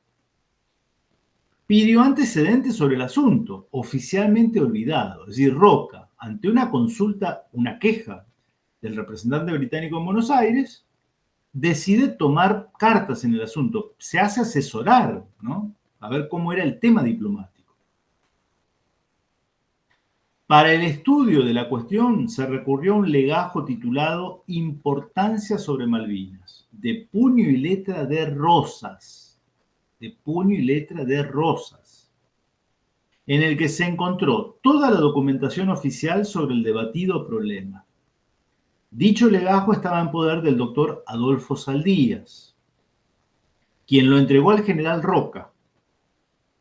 pidió antecedentes sobre el asunto, oficialmente olvidado. Es decir, Roca, ante una consulta, una queja del representante británico en Buenos Aires, decide tomar cartas en el asunto, se hace asesorar, ¿no? A ver cómo era el tema diplomático. Para el estudio de la cuestión se recurrió a un legajo titulado Importancia sobre Malvinas, de puño y letra de Rosas, en el que se encontró toda la documentación oficial sobre el debatido problema. Dicho legajo estaba en poder del doctor Adolfo Saldías, quien lo entregó al general Roca,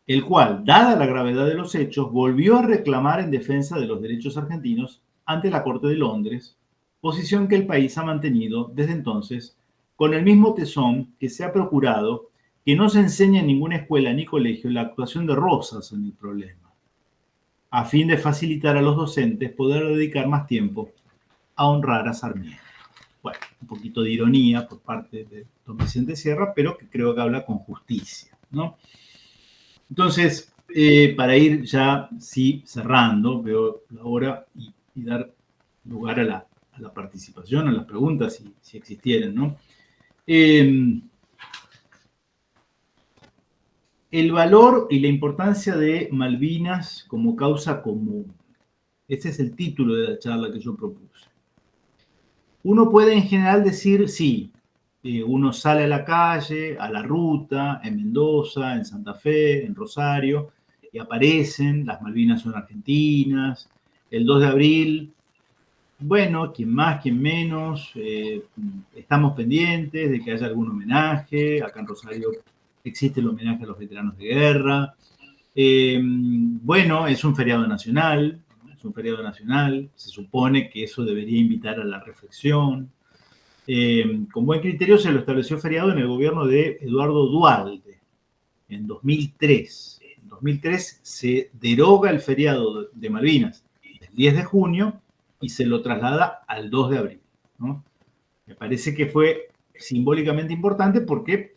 el cual, dada la gravedad de los hechos, volvió a reclamar en defensa de los derechos argentinos ante la Corte de Londres, posición que el país ha mantenido desde entonces con el mismo tesón que se ha procurado que no se enseñe en ninguna escuela ni colegio la actuación de Rosas en el problema, a fin de facilitar a los docentes poder dedicar más tiempo a honrar a Sarmiento. Bueno, un poquito de ironía por parte de don Vicente Sierra, pero que creo que habla con justicia, ¿no? Entonces, para ir ya, sí, cerrando, veo la hora y dar lugar a la participación, a las preguntas, si existieran, ¿no? El valor y la importancia de Malvinas como causa común. Ese es el título de la charla que yo propuse. Uno puede en general decir, sí, uno sale a la calle, a la ruta, en Mendoza, en Santa Fe, en Rosario, y aparecen, las Malvinas son argentinas, el 2 de abril, bueno, quien más, quien menos, estamos pendientes de que haya algún homenaje, acá en Rosario existe el homenaje a los veteranos de guerra, bueno, es un feriado nacional, se supone que eso debería invitar a la reflexión. Con buen criterio se lo estableció feriado en el gobierno de Eduardo Duhalde, en 2003. En 2003 se deroga el feriado de Malvinas el 10 de junio y se lo traslada al 2 de abril, ¿no? Me parece que fue simbólicamente importante porque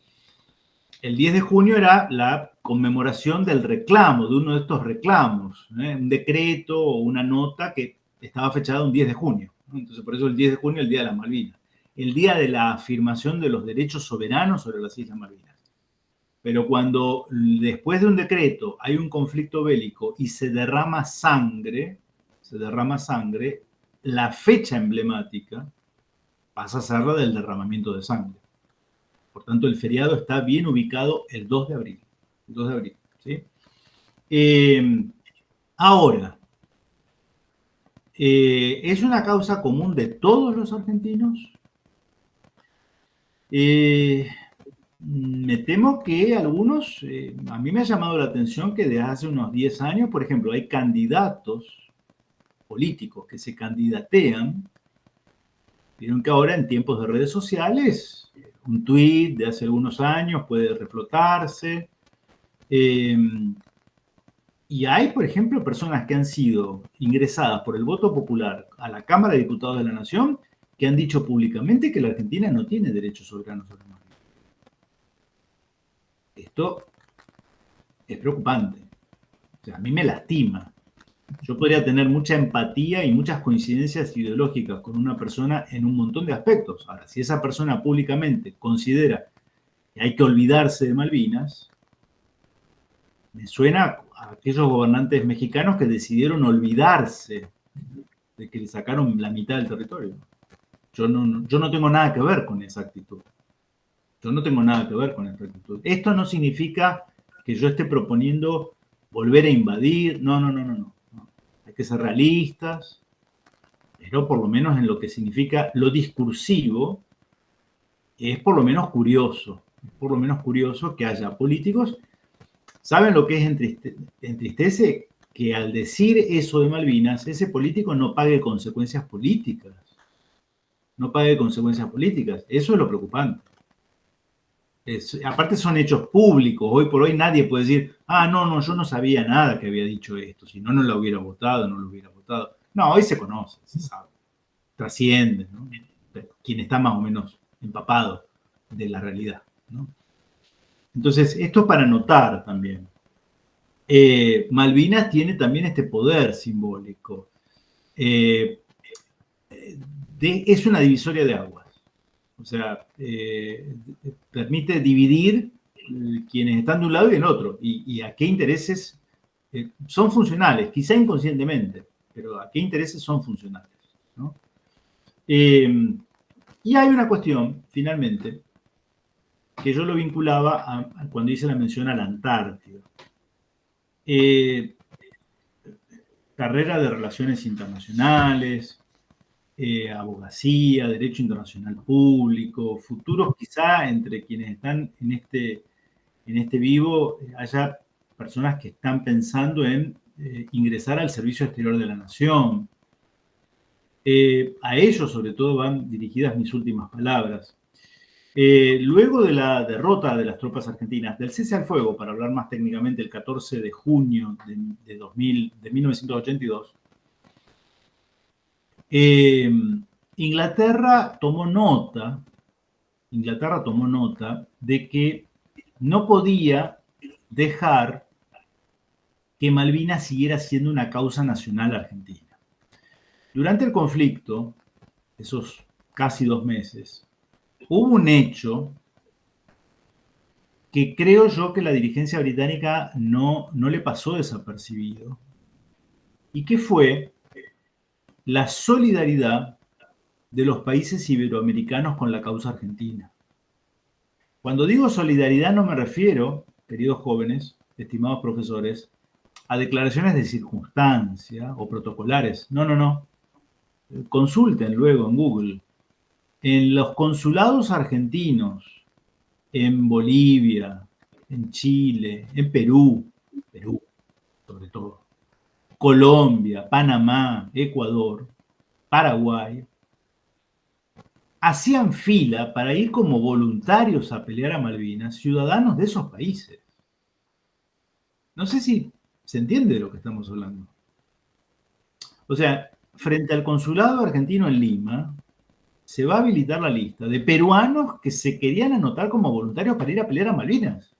el 10 de junio era la conmemoración del reclamo, de uno de estos reclamos, un decreto o una nota que estaba fechada un 10 de junio. ¿No? Entonces, por eso el 10 de junio, el Día de las Malvinas. El día de la afirmación de los derechos soberanos sobre las Islas Malvinas. Pero cuando después de un decreto hay un conflicto bélico y se derrama sangre, la fecha emblemática pasa a ser la del derramamiento de sangre. Por tanto, el feriado está bien ubicado el 2 de abril. El 2 de abril, ¿sí? Ahora, ¿es una causa común de todos los argentinos? Me temo que algunos, a mí me ha llamado la atención que desde hace unos 10 años, por ejemplo, hay candidatos políticos que se candidatean. Vieron que ahora en tiempos de redes sociales, un tuit de hace algunos años puede reflotarse. Y hay, por ejemplo, personas que han sido ingresadas por el voto popular a la Cámara de Diputados de la Nación que han dicho públicamente que la Argentina no tiene derechos soberanos sobre Malvinas. Esto es preocupante. O sea, a mí me lastima. Yo podría tener mucha empatía y muchas coincidencias ideológicas con una persona en un montón de aspectos. Ahora, si esa persona públicamente considera que hay que olvidarse de Malvinas, me suena a aquellos gobernantes mexicanos que decidieron olvidarse de que le sacaron la mitad del territorio. Yo no tengo nada que ver con esa actitud. Esto no significa que yo esté proponiendo volver a invadir. No. Hay que ser realistas, pero por lo menos en lo que significa lo discursivo, es por lo menos curioso. Es por lo menos curioso que haya políticos. ¿Saben lo que entristece? Que al decir eso de Malvinas, ese político no pague consecuencias políticas. Eso es lo preocupante. Aparte son hechos públicos. Hoy por hoy nadie puede decir, no, yo no sabía nada que había dicho esto. Si no, no lo hubiera votado. No, hoy se conoce, se sabe. Trasciende, ¿no? Quien está más o menos empapado de la realidad, ¿no? Entonces, esto es para notar también. Malvinas tiene también este poder simbólico. Es una divisoria de aguas. O sea, permite dividir quienes están de un lado y del otro. Y a qué intereses son funcionales, quizá inconscientemente, pero a qué intereses son funcionales, ¿no? Y hay una cuestión, finalmente, que yo lo vinculaba a cuando hice la mención a la Antártida. Carrera de Relaciones Internacionales, abogacía, derecho internacional público, futuros quizá entre quienes están en este vivo, haya personas que están pensando en ingresar al servicio exterior de la nación. A ellos sobre todo van dirigidas mis últimas palabras. Luego de la derrota de las tropas argentinas, del cese al fuego, para hablar más técnicamente, el 14 de junio de 1982, Inglaterra tomó nota de que no podía dejar que Malvinas siguiera siendo una causa nacional argentina. Durante el conflicto, esos casi 2 meses, hubo un hecho que creo yo que la dirigencia británica no le pasó desapercibido, y que fue la solidaridad de los países iberoamericanos con la causa argentina. Cuando digo solidaridad no me refiero, queridos jóvenes, estimados profesores, a declaraciones de circunstancia o protocolares. No. Consulten luego en Google. En los consulados argentinos, en Bolivia, en Chile, en Perú sobre todo, Colombia, Panamá, Ecuador, Paraguay, hacían fila para ir como voluntarios a pelear a Malvinas, ciudadanos de esos países. No sé si se entiende de lo que estamos hablando. O sea, frente al consulado argentino en Lima, se va a habilitar la lista de peruanos que se querían anotar como voluntarios para ir a pelear a Malvinas.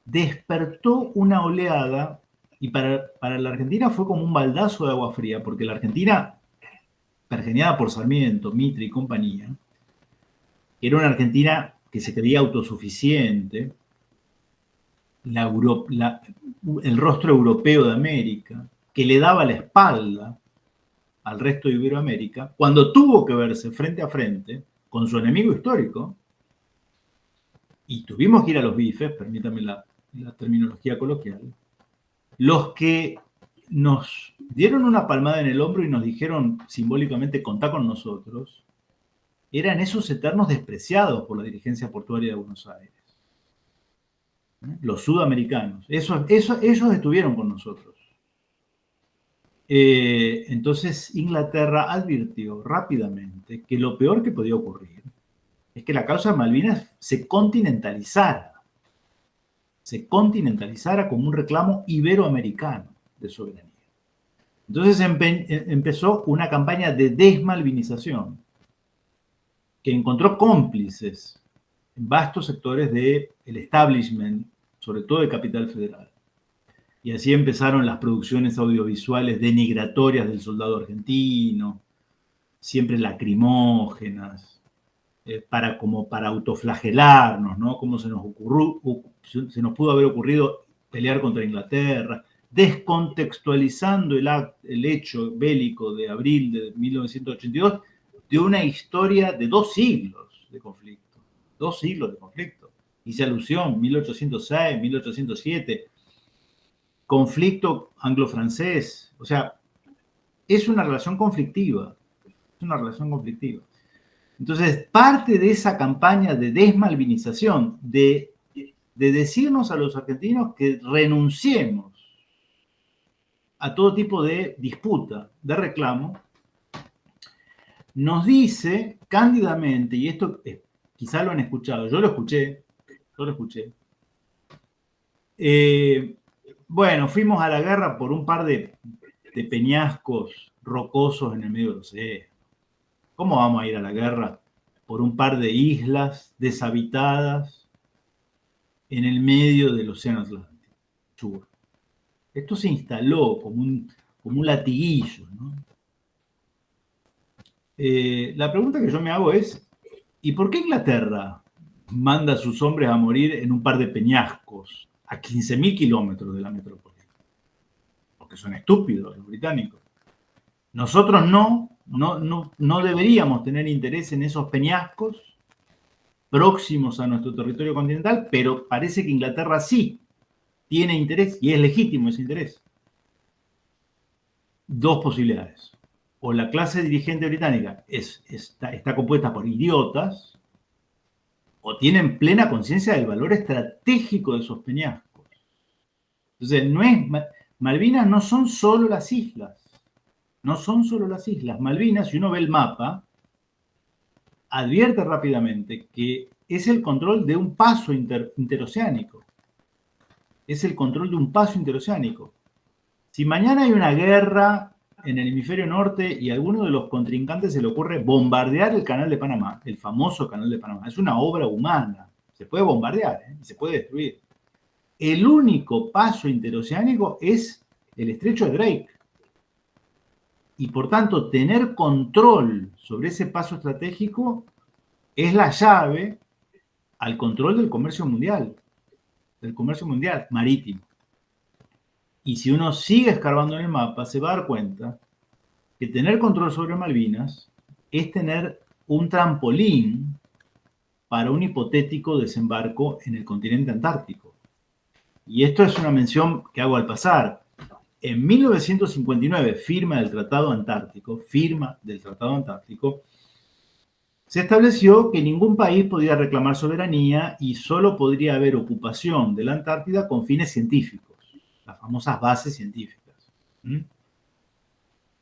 Despertó una oleada Y para la Argentina fue como un baldazo de agua fría, porque la Argentina, pergeñada por Sarmiento, Mitre y compañía, era una Argentina que se creía autosuficiente, el rostro europeo de América, que le daba la espalda al resto de Iberoamérica, cuando tuvo que verse frente a frente con su enemigo histórico, y tuvimos que ir a los bifes, permítame la terminología coloquial, los que nos dieron una palmada en el hombro y nos dijeron simbólicamente, contá con nosotros, eran esos eternos despreciados por la dirigencia portuaria de Buenos Aires. Los sudamericanos. Ellos estuvieron con nosotros. Entonces Inglaterra advirtió rápidamente que lo peor que podía ocurrir es que la causa de Malvinas se continentalizara como un reclamo iberoamericano de soberanía. Entonces empezó una campaña de desmalvinización que encontró cómplices en vastos sectores del establishment, sobre todo de Capital Federal. Y así empezaron las producciones audiovisuales denigratorias del soldado argentino, siempre lacrimógenas, como para autoflagelarnos, ¿no? Cómo se nos pudo haber ocurrido pelear contra Inglaterra, descontextualizando el hecho bélico de abril de 1982 de una historia de 2 siglos de conflicto. 2 siglos de conflicto. Hice alusión, 1806, 1807, conflicto anglo-francés. O sea, es una relación conflictiva. Es una relación conflictiva. Entonces, parte de esa campaña de desmalvinización, de decirnos a los argentinos que renunciemos a todo tipo de disputa, de reclamo, nos dice cándidamente, y esto quizá lo han escuchado, yo lo escuché, bueno, fuimos a la guerra por un par de peñascos rocosos en el medio del océano. ¿Cómo vamos a ir a la guerra por un par de islas deshabitadas en el medio del océano Atlántico Sur? Esto se instaló como un latiguillo, ¿no? La pregunta que yo me hago es, ¿y por qué Inglaterra manda a sus hombres a morir en un par de peñascos a 15.000 kilómetros de la metrópoli? Porque son estúpidos los británicos. Nosotros no deberíamos tener interés en esos peñascos próximos a nuestro territorio continental, pero parece que Inglaterra sí tiene interés y es legítimo ese interés. 2 posibilidades. O la clase dirigente británica está compuesta por idiotas, o tienen plena conciencia del valor estratégico de esos peñascos. Entonces, Malvinas no son solo las islas. No son solo las islas. Malvinas, si uno ve el mapa, advierte rápidamente que es el control de un paso interoceánico. Es el control de un paso interoceánico. Si mañana hay una guerra en el hemisferio norte y a alguno de los contrincantes se le ocurre bombardear el canal de Panamá, el famoso canal de Panamá, es una obra humana, se puede bombardear, se puede destruir. El único paso interoceánico es el estrecho de Drake. Y por tanto, tener control sobre ese paso estratégico es la llave al control del comercio mundial marítimo. Y si uno sigue escarbando en el mapa, se va a dar cuenta que tener control sobre Malvinas es tener un trampolín para un hipotético desembarco en el continente antártico. Y esto es una mención que hago al pasar. En 1959, firma del Tratado Antártico, se estableció que ningún país podía reclamar soberanía y solo podría haber ocupación de la Antártida con fines científicos, las famosas bases científicas.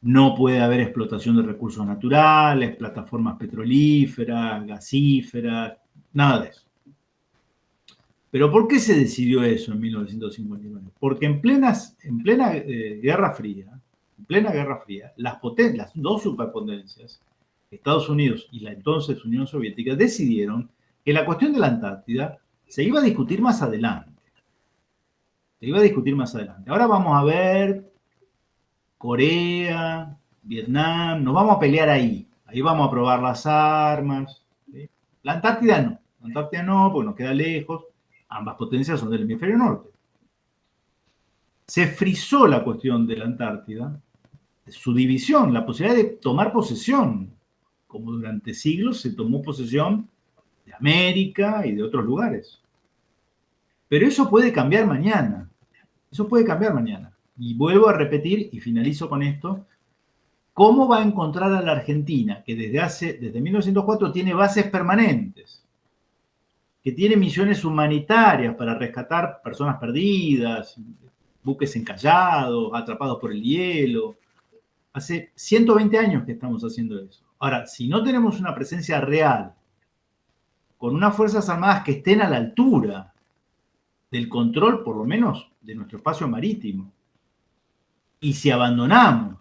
No puede haber explotación de recursos naturales, plataformas petrolíferas, gasíferas, nada de eso. ¿Pero por qué se decidió eso en 1959? Porque en plena Guerra Fría, las 2 superpotencias, Estados Unidos y la entonces Unión Soviética, decidieron que la cuestión de la Antártida se iba a discutir más adelante. Se iba a discutir más adelante. Ahora vamos a ver Corea, Vietnam, nos vamos a pelear ahí. Ahí vamos a probar las armas. ¿Sí? La Antártida no. La Antártida no, porque nos queda lejos. Ambas potencias son del hemisferio norte. Se frizó la cuestión de la Antártida, su división, la posibilidad de tomar posesión, como durante siglos se tomó posesión de América y de otros lugares. Pero eso puede cambiar mañana. Eso puede cambiar mañana. Y vuelvo a repetir, y finalizo con esto, ¿cómo va a encontrar a la Argentina, que desde 1904 tiene bases permanentes, que tiene misiones humanitarias para rescatar personas perdidas, buques encallados, atrapados por el hielo? Hace 120 años que estamos haciendo eso. Ahora, si no tenemos una presencia real, con unas Fuerzas Armadas que estén a la altura del control, por lo menos, de nuestro espacio marítimo, y si abandonamos,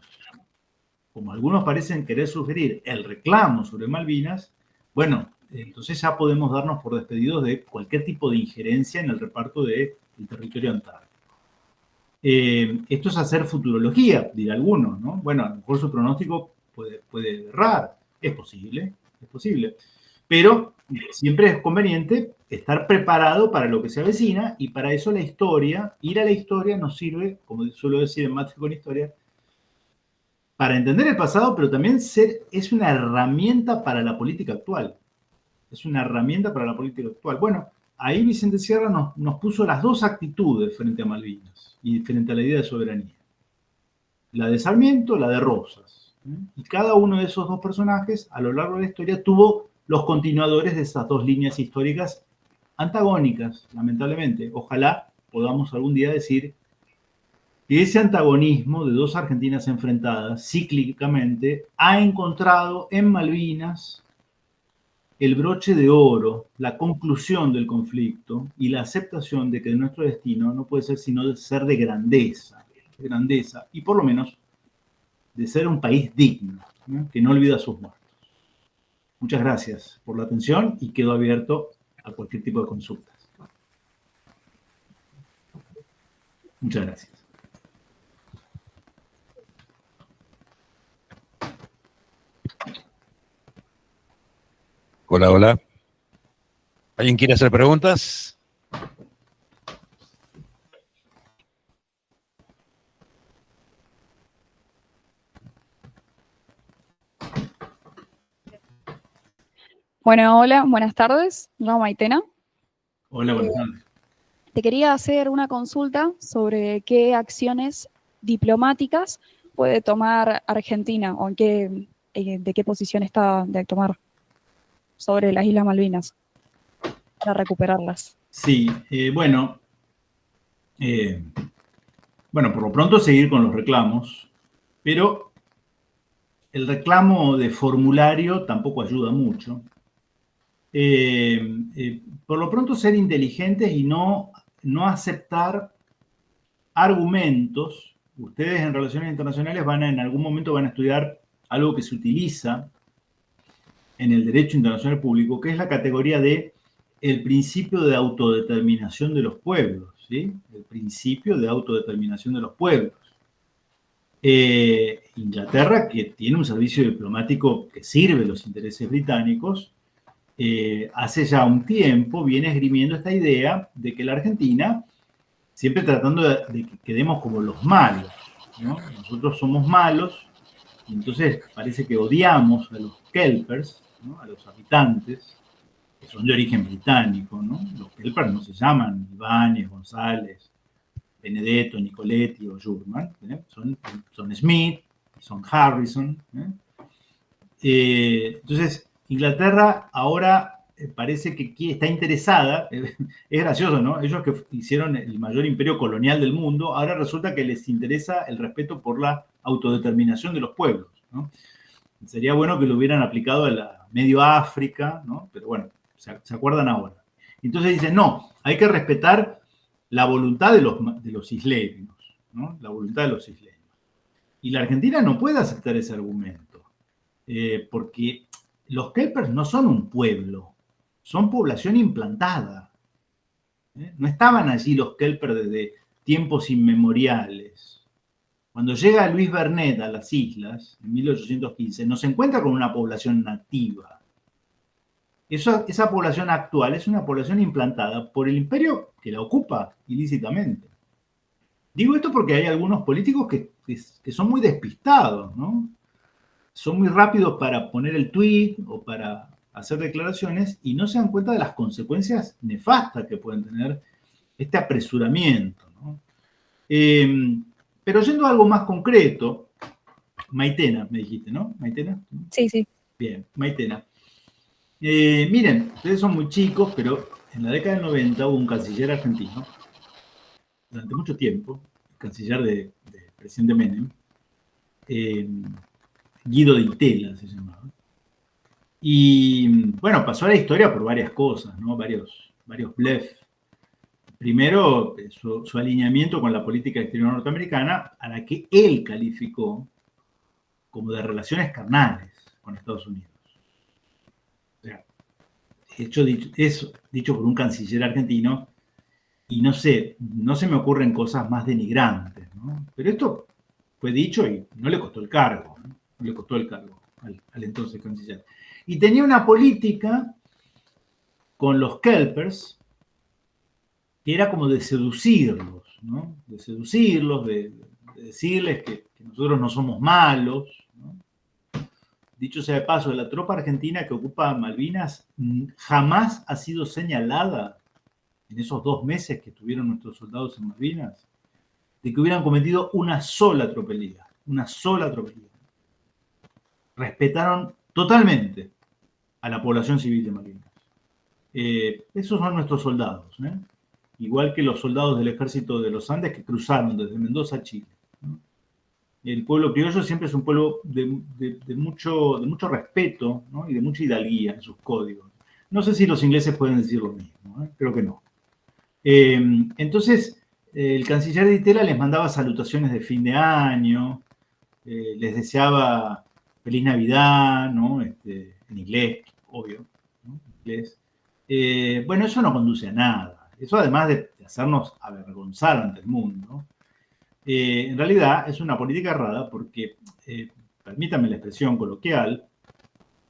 como algunos parecen querer sugerir, el reclamo sobre Malvinas, bueno, entonces ya podemos darnos por despedidos de cualquier tipo de injerencia en el reparto del territorio antártico. Esto es hacer futurología, dirá algunos, ¿no? Bueno, a lo mejor su pronóstico puede errar, es posible, pero siempre es conveniente estar preparado para lo que se avecina, y para eso la historia, ir a la historia nos sirve, como suelo decir en Mate con Historia, para entender el pasado, pero también es una herramienta para la política actual. Es una herramienta para la política actual. Bueno, ahí Vicente Sierra nos puso las dos actitudes frente a Malvinas y frente a la idea de soberanía. La de Sarmiento, la de Rosas. Y cada uno de esos dos personajes, a lo largo de la historia, tuvo los continuadores de esas dos líneas históricas antagónicas, lamentablemente. Ojalá podamos algún día decir que ese antagonismo de dos Argentinas enfrentadas cíclicamente ha encontrado en Malvinas el broche de oro, la conclusión del conflicto y la aceptación de que nuestro destino no puede ser sino de ser de grandeza, y por lo menos de ser un país digno, ¿no? Que no olvida a sus muertos. Muchas gracias por la atención y quedo abierto a cualquier tipo de consultas. Muchas gracias. Hola, hola. ¿Alguien quiere hacer preguntas? Bueno, hola, buenas tardes. Me llamo Maitena. Hola, buenas tardes. Te quería hacer una consulta sobre qué acciones diplomáticas puede tomar Argentina o de qué posición está de tomar sobre las Islas Malvinas para recuperarlas. Sí, bueno, por lo pronto seguir con los reclamos, pero el reclamo de formulario tampoco ayuda mucho. Por lo pronto ser inteligentes y no aceptar argumentos. Ustedes en Relaciones Internacionales en algún momento van a estudiar algo que se utiliza en el derecho internacional público, que es la categoría de el principio de autodeterminación de los pueblos, ¿sí? El principio de autodeterminación de los pueblos. Inglaterra, que tiene un servicio diplomático que sirve a los intereses británicos, hace ya un tiempo viene esgrimiendo esta idea de que la Argentina, siempre tratando de que quedemos como los malos, ¿no? Nosotros somos malos, y entonces parece que odiamos a los kelpers, ¿no? A los habitantes, que son de origen británico, ¿no? Los kelpers no se llaman Ibáñez, González, Benedetto, Nicoletti o Schurman, ¿eh? Son Smith, son Harrison, ¿eh? Entonces, Inglaterra ahora parece que está interesada, es gracioso, ¿no? Ellos que hicieron el mayor imperio colonial del mundo, ahora resulta que les interesa el respeto por la autodeterminación de los pueblos, ¿no? Sería bueno que lo hubieran aplicado a la medio África, ¿no? Pero bueno, se acuerdan ahora. Entonces dicen, no, hay que respetar la voluntad de los isleños, ¿no? La voluntad de los isleños. Y la Argentina no puede aceptar ese argumento, porque los kelpers no son un pueblo, son población implantada. No estaban allí los kelpers desde tiempos inmemoriales. Cuando llega Luis Bernet a las islas, en 1815, no se encuentra con una población nativa. Esa población actual es una población implantada por el imperio que la ocupa ilícitamente. Digo esto porque hay algunos políticos que son muy despistados, ¿no? Son muy rápidos para poner el tuit o para hacer declaraciones y no se dan cuenta de las consecuencias nefastas que pueden tener este apresuramiento, ¿no? Pero yendo a algo más concreto, Maitena, me dijiste, ¿no? ¿Maitena? Sí, sí. Bien, Maitena. Miren, ustedes son muy chicos, pero en la década del 90 hubo un canciller argentino, durante mucho tiempo, el canciller de presidente Menem, Guido Di Tella se llamaba. Y bueno, pasó a la historia por varias cosas, ¿no? Varios blefs. Primero, su alineamiento con la política exterior norteamericana, a la que él calificó como de relaciones carnales con Estados Unidos. O sea, eso dicho por un canciller argentino, y no sé, no se me ocurren cosas más denigrantes, ¿no? Pero esto fue dicho y no le costó el cargo, ¿no? No le costó el cargo al entonces canciller. Y tenía una política con los kelpers que era como de seducirlos, ¿no? De seducirlos, de decirles que nosotros no somos malos, ¿no? Dicho sea de paso, la tropa argentina que ocupa Malvinas jamás ha sido señalada en esos 2 meses que estuvieron nuestros soldados en Malvinas, de que hubieran cometido una sola tropelía. Una sola tropelía. Respetaron totalmente a la población civil de Malvinas. Esos son nuestros soldados, ¿eh? Igual que los soldados del ejército de los Andes que cruzaron desde Mendoza a Chile, ¿no? El pueblo criollo siempre es un pueblo de mucho respeto, ¿no? Y de mucha hidalguía en sus códigos. No sé si los ingleses pueden decir lo mismo, ¿eh? Creo que no. Entonces, el canciller Di Tella les mandaba salutaciones de fin de año, les deseaba feliz Navidad, ¿no? En inglés, obvio, ¿no? Inglés. Bueno, eso no conduce a nada. Eso, además de hacernos avergonzar ante el mundo, en realidad es una política errada porque, permítanme la expresión coloquial,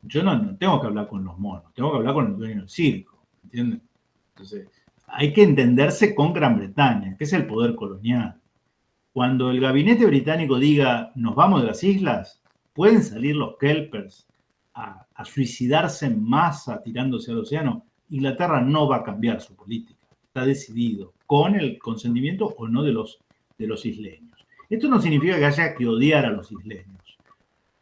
yo no tengo que hablar con los monos, tengo que hablar con el dueño del circo, ¿entienden? Entonces, hay que entenderse con Gran Bretaña, que es el poder colonial. Cuando el gabinete británico diga, nos vamos de las islas, pueden salir los kelpers a suicidarse en masa tirándose al océano. Inglaterra no va a cambiar su política. Está decidido, con el consentimiento o no de los isleños. Esto no significa que haya que odiar a los isleños.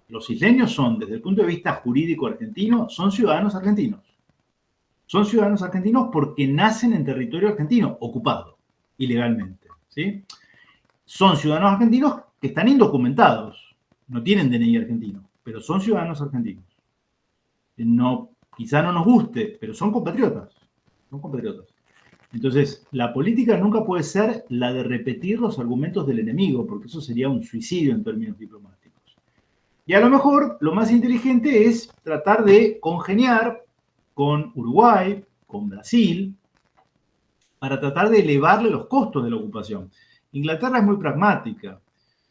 Los isleños son, desde el punto de vista jurídico argentino, son ciudadanos argentinos. Son ciudadanos argentinos porque nacen en territorio argentino, ocupado, ilegalmente, ¿sí? Son ciudadanos argentinos que están indocumentados, no tienen DNI argentino, pero son ciudadanos argentinos. No, quizá no nos guste, pero son compatriotas. Son compatriotas. Entonces, la política nunca puede ser la de repetir los argumentos del enemigo, porque eso sería un suicidio en términos diplomáticos. Y a lo mejor lo más inteligente es tratar de congeniar con Uruguay, con Brasil, para tratar de elevarle los costos de la ocupación. Inglaterra es muy pragmática.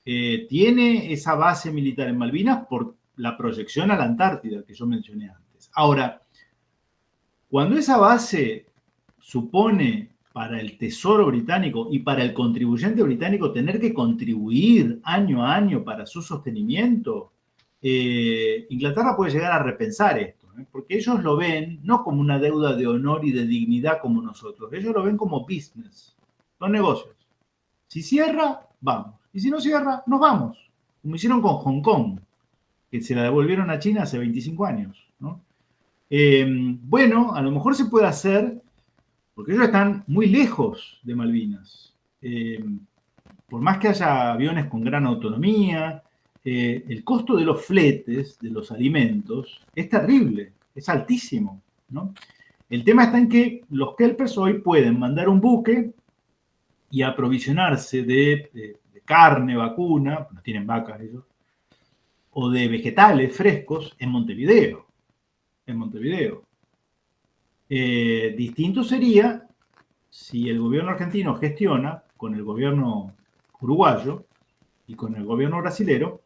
Tiene esa base militar en Malvinas por la proyección a la Antártida que yo mencioné antes. Ahora, cuando esa base supone para el Tesoro británico y para el contribuyente británico tener que contribuir año a año para su sostenimiento, Inglaterra puede llegar a repensar esto, ¿eh? Porque ellos lo ven no como una deuda de honor y de dignidad como nosotros, ellos lo ven como business, son negocios. Si cierra, vamos, y si no cierra, nos vamos, como hicieron con Hong Kong, que se la devolvieron a China hace 25 años, ¿no? Bueno, a lo mejor se puede hacer porque ellos están muy lejos de Malvinas. Por más que haya aviones con gran autonomía, el costo de los fletes, de los alimentos, es terrible, es altísimo, ¿no? El tema está en que los kelpers hoy pueden mandar un buque y aprovisionarse de carne vacuna, no tienen vacas ellos, o de vegetales frescos en Montevideo. En Montevideo. Distinto sería si el gobierno argentino gestiona con el gobierno uruguayo y con el gobierno brasilero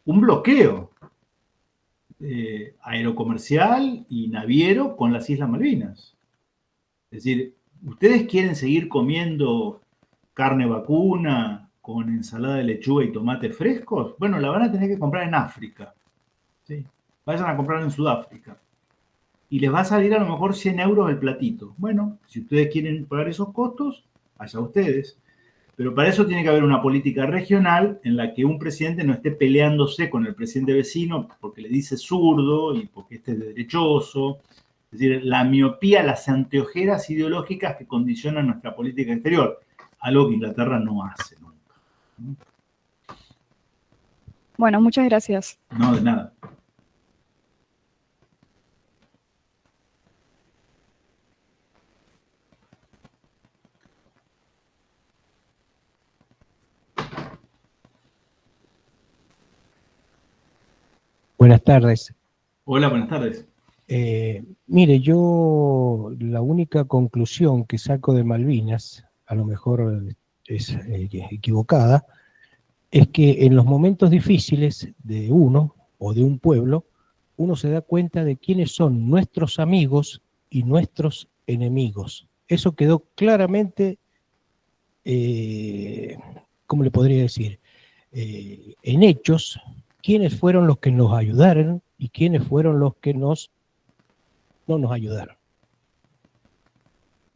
un bloqueo aerocomercial y naviero con las Islas Malvinas. Es decir, ¿ustedes quieren seguir comiendo carne vacuna con ensalada de lechuga y tomates frescos? Bueno, la van a tener que comprar en África. ¿Sí? Vayan a comprar en Sudáfrica. Y les va a salir a lo mejor 100 euros el platito. Bueno, si ustedes quieren pagar esos costos, allá ustedes. Pero para eso tiene que haber una política regional en la que un presidente no esté peleándose con el presidente vecino porque le dice zurdo y porque este es derechoso. Es decir, la miopía, las anteojeras ideológicas que condicionan nuestra política exterior. Algo que Inglaterra no hace nunca. Bueno, muchas gracias. No, de nada. Buenas tardes. Hola, buenas tardes. Mire, yo la única conclusión que saco de Malvinas, a lo mejor es equivocada, es que en los momentos difíciles de uno o de un pueblo, uno se da cuenta de quiénes son nuestros amigos y nuestros enemigos. Eso quedó claramente, ¿cómo le podría decir? En hechos, quiénes fueron los que nos ayudaron y quiénes fueron los que no nos ayudaron.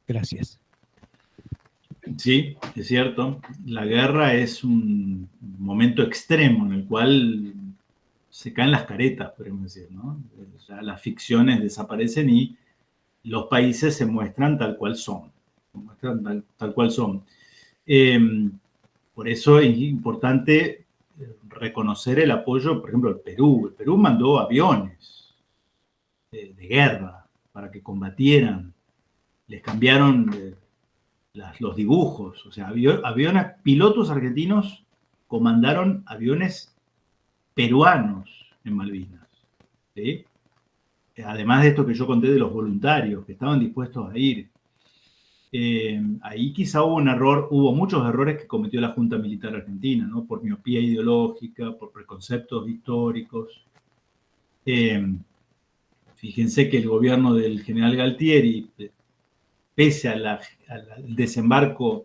Gracias. Sí, es cierto. La guerra es un momento extremo en el cual se caen las caretas, podemos decir, ¿no? Ya las ficciones desaparecen y los países se muestran tal cual son. Se muestran tal cual son. Por eso es importante reconocer el apoyo, por ejemplo, del Perú. El Perú mandó aviones de guerra para que combatieran. Les cambiaron los dibujos. O sea, pilotos argentinos comandaron aviones peruanos en Malvinas. ¿Sí? Además de esto que yo conté de los voluntarios que estaban dispuestos a ir. Ahí quizá hubo un error, hubo muchos errores que cometió la Junta Militar Argentina, ¿no? Por miopía ideológica, por preconceptos históricos. Fíjense que el gobierno del general Galtieri, pese al desembarco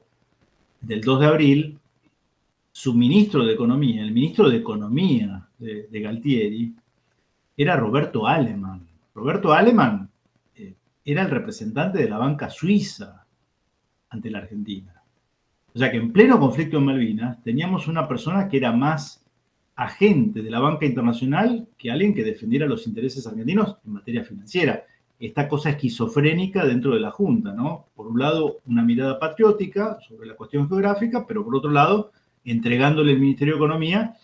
del 2 de abril, su ministro de Economía, el ministro de Economía de Galtieri, era Roberto Alemann. Roberto Alemann era el representante de la banca suiza ante la Argentina. O sea que en pleno conflicto en Malvinas teníamos una persona que era más agente de la banca internacional que alguien que defendiera los intereses argentinos en materia financiera. Esta cosa esquizofrénica dentro de la Junta, ¿no? Por un lado, una mirada patriótica sobre la cuestión geográfica, pero por otro lado, entregándole el Ministerio de Economía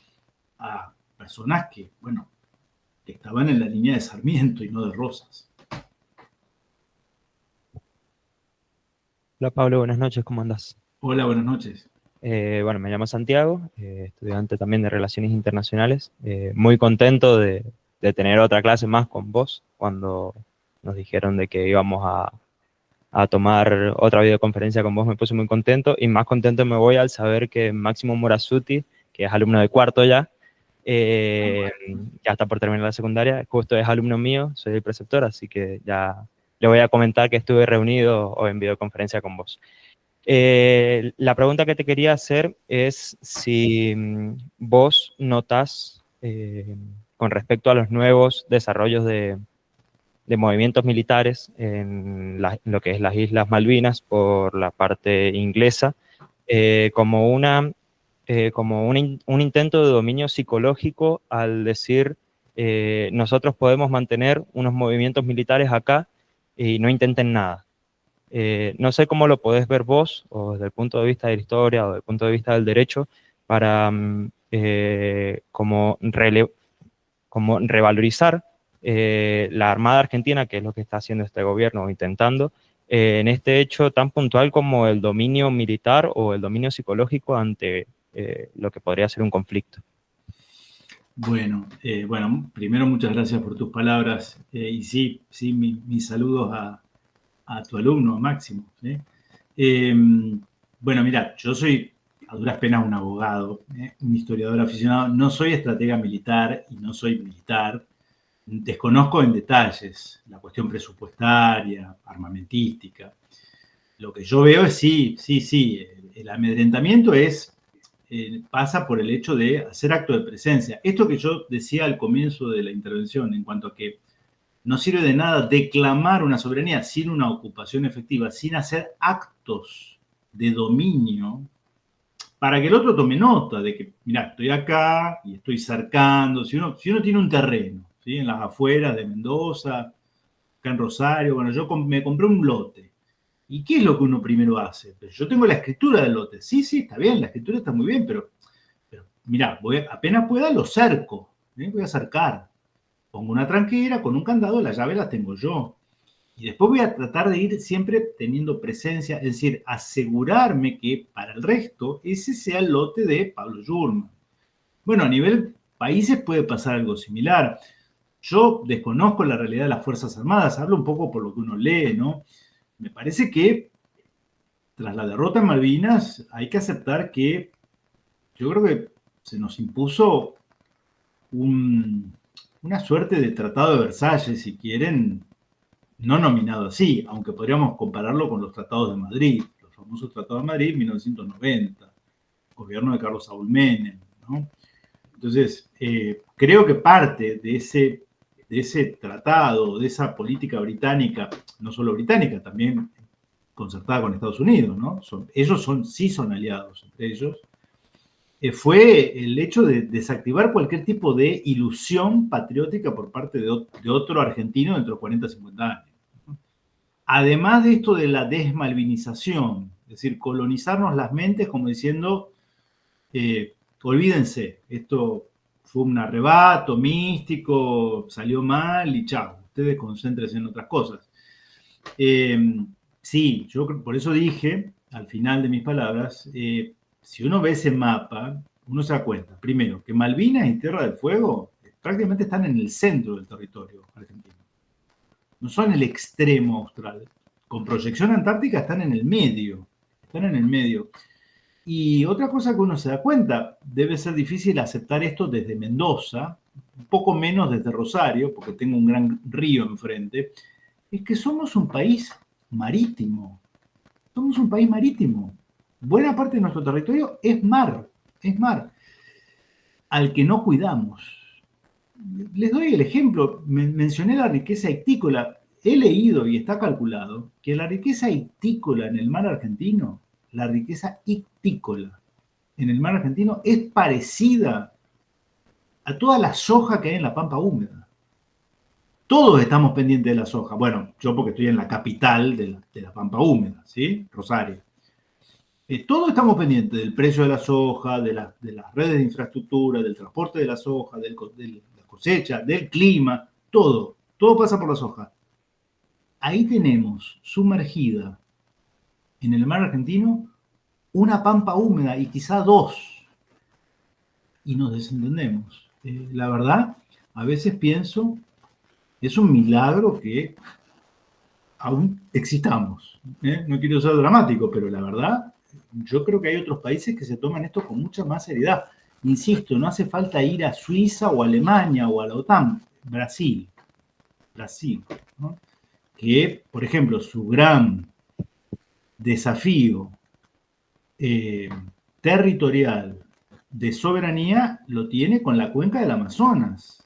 a personas que, bueno, que estaban en la línea de Sarmiento y no de Rosas. Hola Pablo, buenas noches, ¿cómo andás? Hola, buenas noches. Bueno, me llamo Santiago, estudiante también de Relaciones Internacionales. Muy contento de tener otra clase más con vos cuando nos dijeron de que íbamos a tomar otra videoconferencia con vos. Me puse muy contento y más contento me voy al saber que Máximo Morazzuti, que es alumno de cuarto ya está por terminar la secundaria, justo es alumno mío, soy el preceptor, así que ya le voy a comentar que estuve reunido o en videoconferencia con vos. La pregunta que te quería hacer es si vos notás con respecto a los nuevos desarrollos de movimientos militares en lo que es las Islas Malvinas por la parte inglesa, como un intento de dominio psicológico al decir nosotros podemos mantener unos movimientos militares acá y no intenten nada. No sé cómo lo podés ver vos, o desde el punto de vista de la historia, o desde el punto de vista del derecho, para como revalorizar la Armada Argentina, que es lo que está haciendo este gobierno, o intentando, en este hecho tan puntual como el dominio militar o el dominio psicológico ante lo que podría ser un conflicto. Bueno, primero muchas gracias por tus palabras y sí, mis saludos a tu alumno, Máximo. Bueno, mira, yo soy a duras penas un abogado, un historiador aficionado. No soy estratega militar y no soy militar. Desconozco en detalles la cuestión presupuestaria, armamentística. Lo que yo veo es sí, el amedrentamiento pasa por el hecho de hacer acto de presencia. Esto que yo decía al comienzo de la intervención en cuanto a que no sirve de nada declamar una soberanía sin una ocupación efectiva, sin hacer actos de dominio, para que el otro tome nota de que, mira, estoy acá y estoy cercando. Si uno tiene un terreno, ¿sí?, en las afueras de Mendoza, acá en Rosario, bueno, yo me compré un lote. ¿Y qué es lo que uno primero hace? Pero yo tengo la escritura del lote. Sí, está bien, la escritura está muy bien, pero mira, apenas pueda lo cerco, voy a cercar. Pongo una tranquera con un candado, las llaves las tengo yo. Y después voy a tratar de ir siempre teniendo presencia, es decir, asegurarme que para el resto ese sea el lote de Pablo Yurman. Bueno, a nivel países puede pasar algo similar. Yo desconozco la realidad de las Fuerzas Armadas, hablo un poco por lo que uno lee, ¿no? Me parece que tras la derrota en Malvinas hay que aceptar que yo creo que se nos impuso una suerte de Tratado de Versalles, si quieren, no nominado así, aunque podríamos compararlo con los Tratados de Madrid, los famosos Tratados de Madrid 1990, gobierno de Carlos Saúl Menem, ¿no? Entonces, creo que parte de ese tratado, de esa política británica, no solo británica, también concertada con Estados Unidos, ¿no? Ellos sí son aliados entre ellos, fue el hecho de desactivar cualquier tipo de ilusión patriótica por parte de otro argentino dentro de 40 o 50 años. Además de esto de la desmalvinización, es decir, colonizarnos las mentes como diciendo, olvídense, esto fue un arrebato místico, salió mal y chao, ustedes concéntrense en otras cosas. Sí, yo por eso dije, al final de mis palabras, si uno ve ese mapa, uno se da cuenta, primero, que Malvinas y Tierra del Fuego prácticamente están en el centro del territorio argentino. No son el extremo austral. Con proyección antártica están en el medio. Y otra cosa que uno se da cuenta, debe ser difícil aceptar esto desde Mendoza, un poco menos desde Rosario, porque tengo un gran río enfrente, es que somos un país marítimo. Buena parte de nuestro territorio es mar, al que no cuidamos. Les doy el ejemplo, mencioné la riqueza ictícola. He leído y está calculado que la riqueza ictícola en el mar argentino, es parecida a toda la soja que hay en la pampa húmeda. Todos estamos pendientes de la soja. Bueno, yo porque estoy en la capital de la pampa húmeda, ¿sí? Rosario. Todos estamos pendientes del precio de la soja, de las redes de infraestructura, del transporte de la soja, de la cosecha, del clima, todo pasa por la soja. Ahí tenemos sumergida en el mar argentino una pampa húmeda y quizá dos, y nos desentendemos. La verdad, a veces pienso, es un milagro que aún existamos. No quiero ser dramático, pero la verdad, yo creo que hay otros países que se toman esto con mucha más seriedad. Insisto, no hace falta ir a Suiza o a Alemania o a la OTAN. Brasil, ¿no? Que, por ejemplo, su gran desafío territorial de soberanía lo tiene con la cuenca del Amazonas.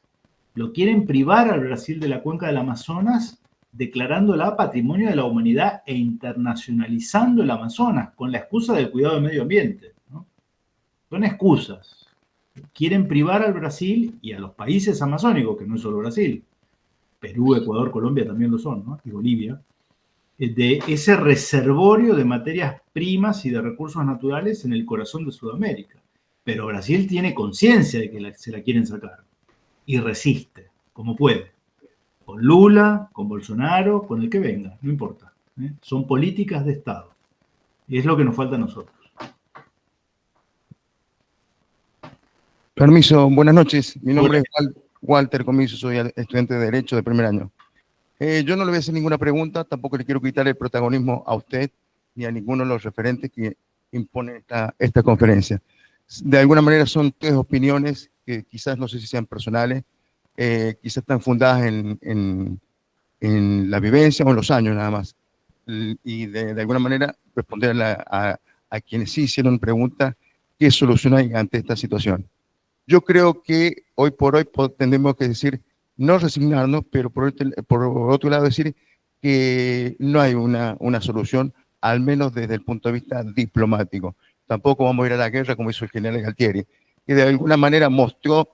Lo quieren privar al Brasil de la cuenca del Amazonas, declarándola patrimonio de la humanidad e internacionalizando el Amazonas con la excusa del cuidado del medio ambiente, ¿no? Son excusas. Quieren privar al Brasil y a los países amazónicos, que no es solo Brasil, Perú, Ecuador, Colombia también lo son, ¿no? Y Bolivia, de ese reservorio de materias primas y de recursos naturales en el corazón de Sudamérica. Pero Brasil tiene conciencia de que se la quieren sacar y resiste, como puede. Con Lula, con Bolsonaro, con el que venga, no importa. Son políticas de Estado. Y es lo que nos falta a nosotros. Permiso, buenas noches. Mi nombre es Walter Comiso, soy estudiante de Derecho de primer año. Yo no le voy a hacer ninguna pregunta, tampoco le quiero quitar el protagonismo a usted ni a ninguno de los referentes que impone esta conferencia. De alguna manera son tres opiniones que quizás no sé si sean personales, quizás están fundadas en la vivencia o en los años nada más. Y de alguna manera responder a quienes sí hicieron preguntas, ¿qué solución hay ante esta situación? Yo creo que hoy por hoy tendremos que decir, no resignarnos, pero por otro lado decir que no hay una solución, al menos desde el punto de vista diplomático. Tampoco vamos a ir a la guerra como hizo el general Galtieri, que de alguna manera mostró,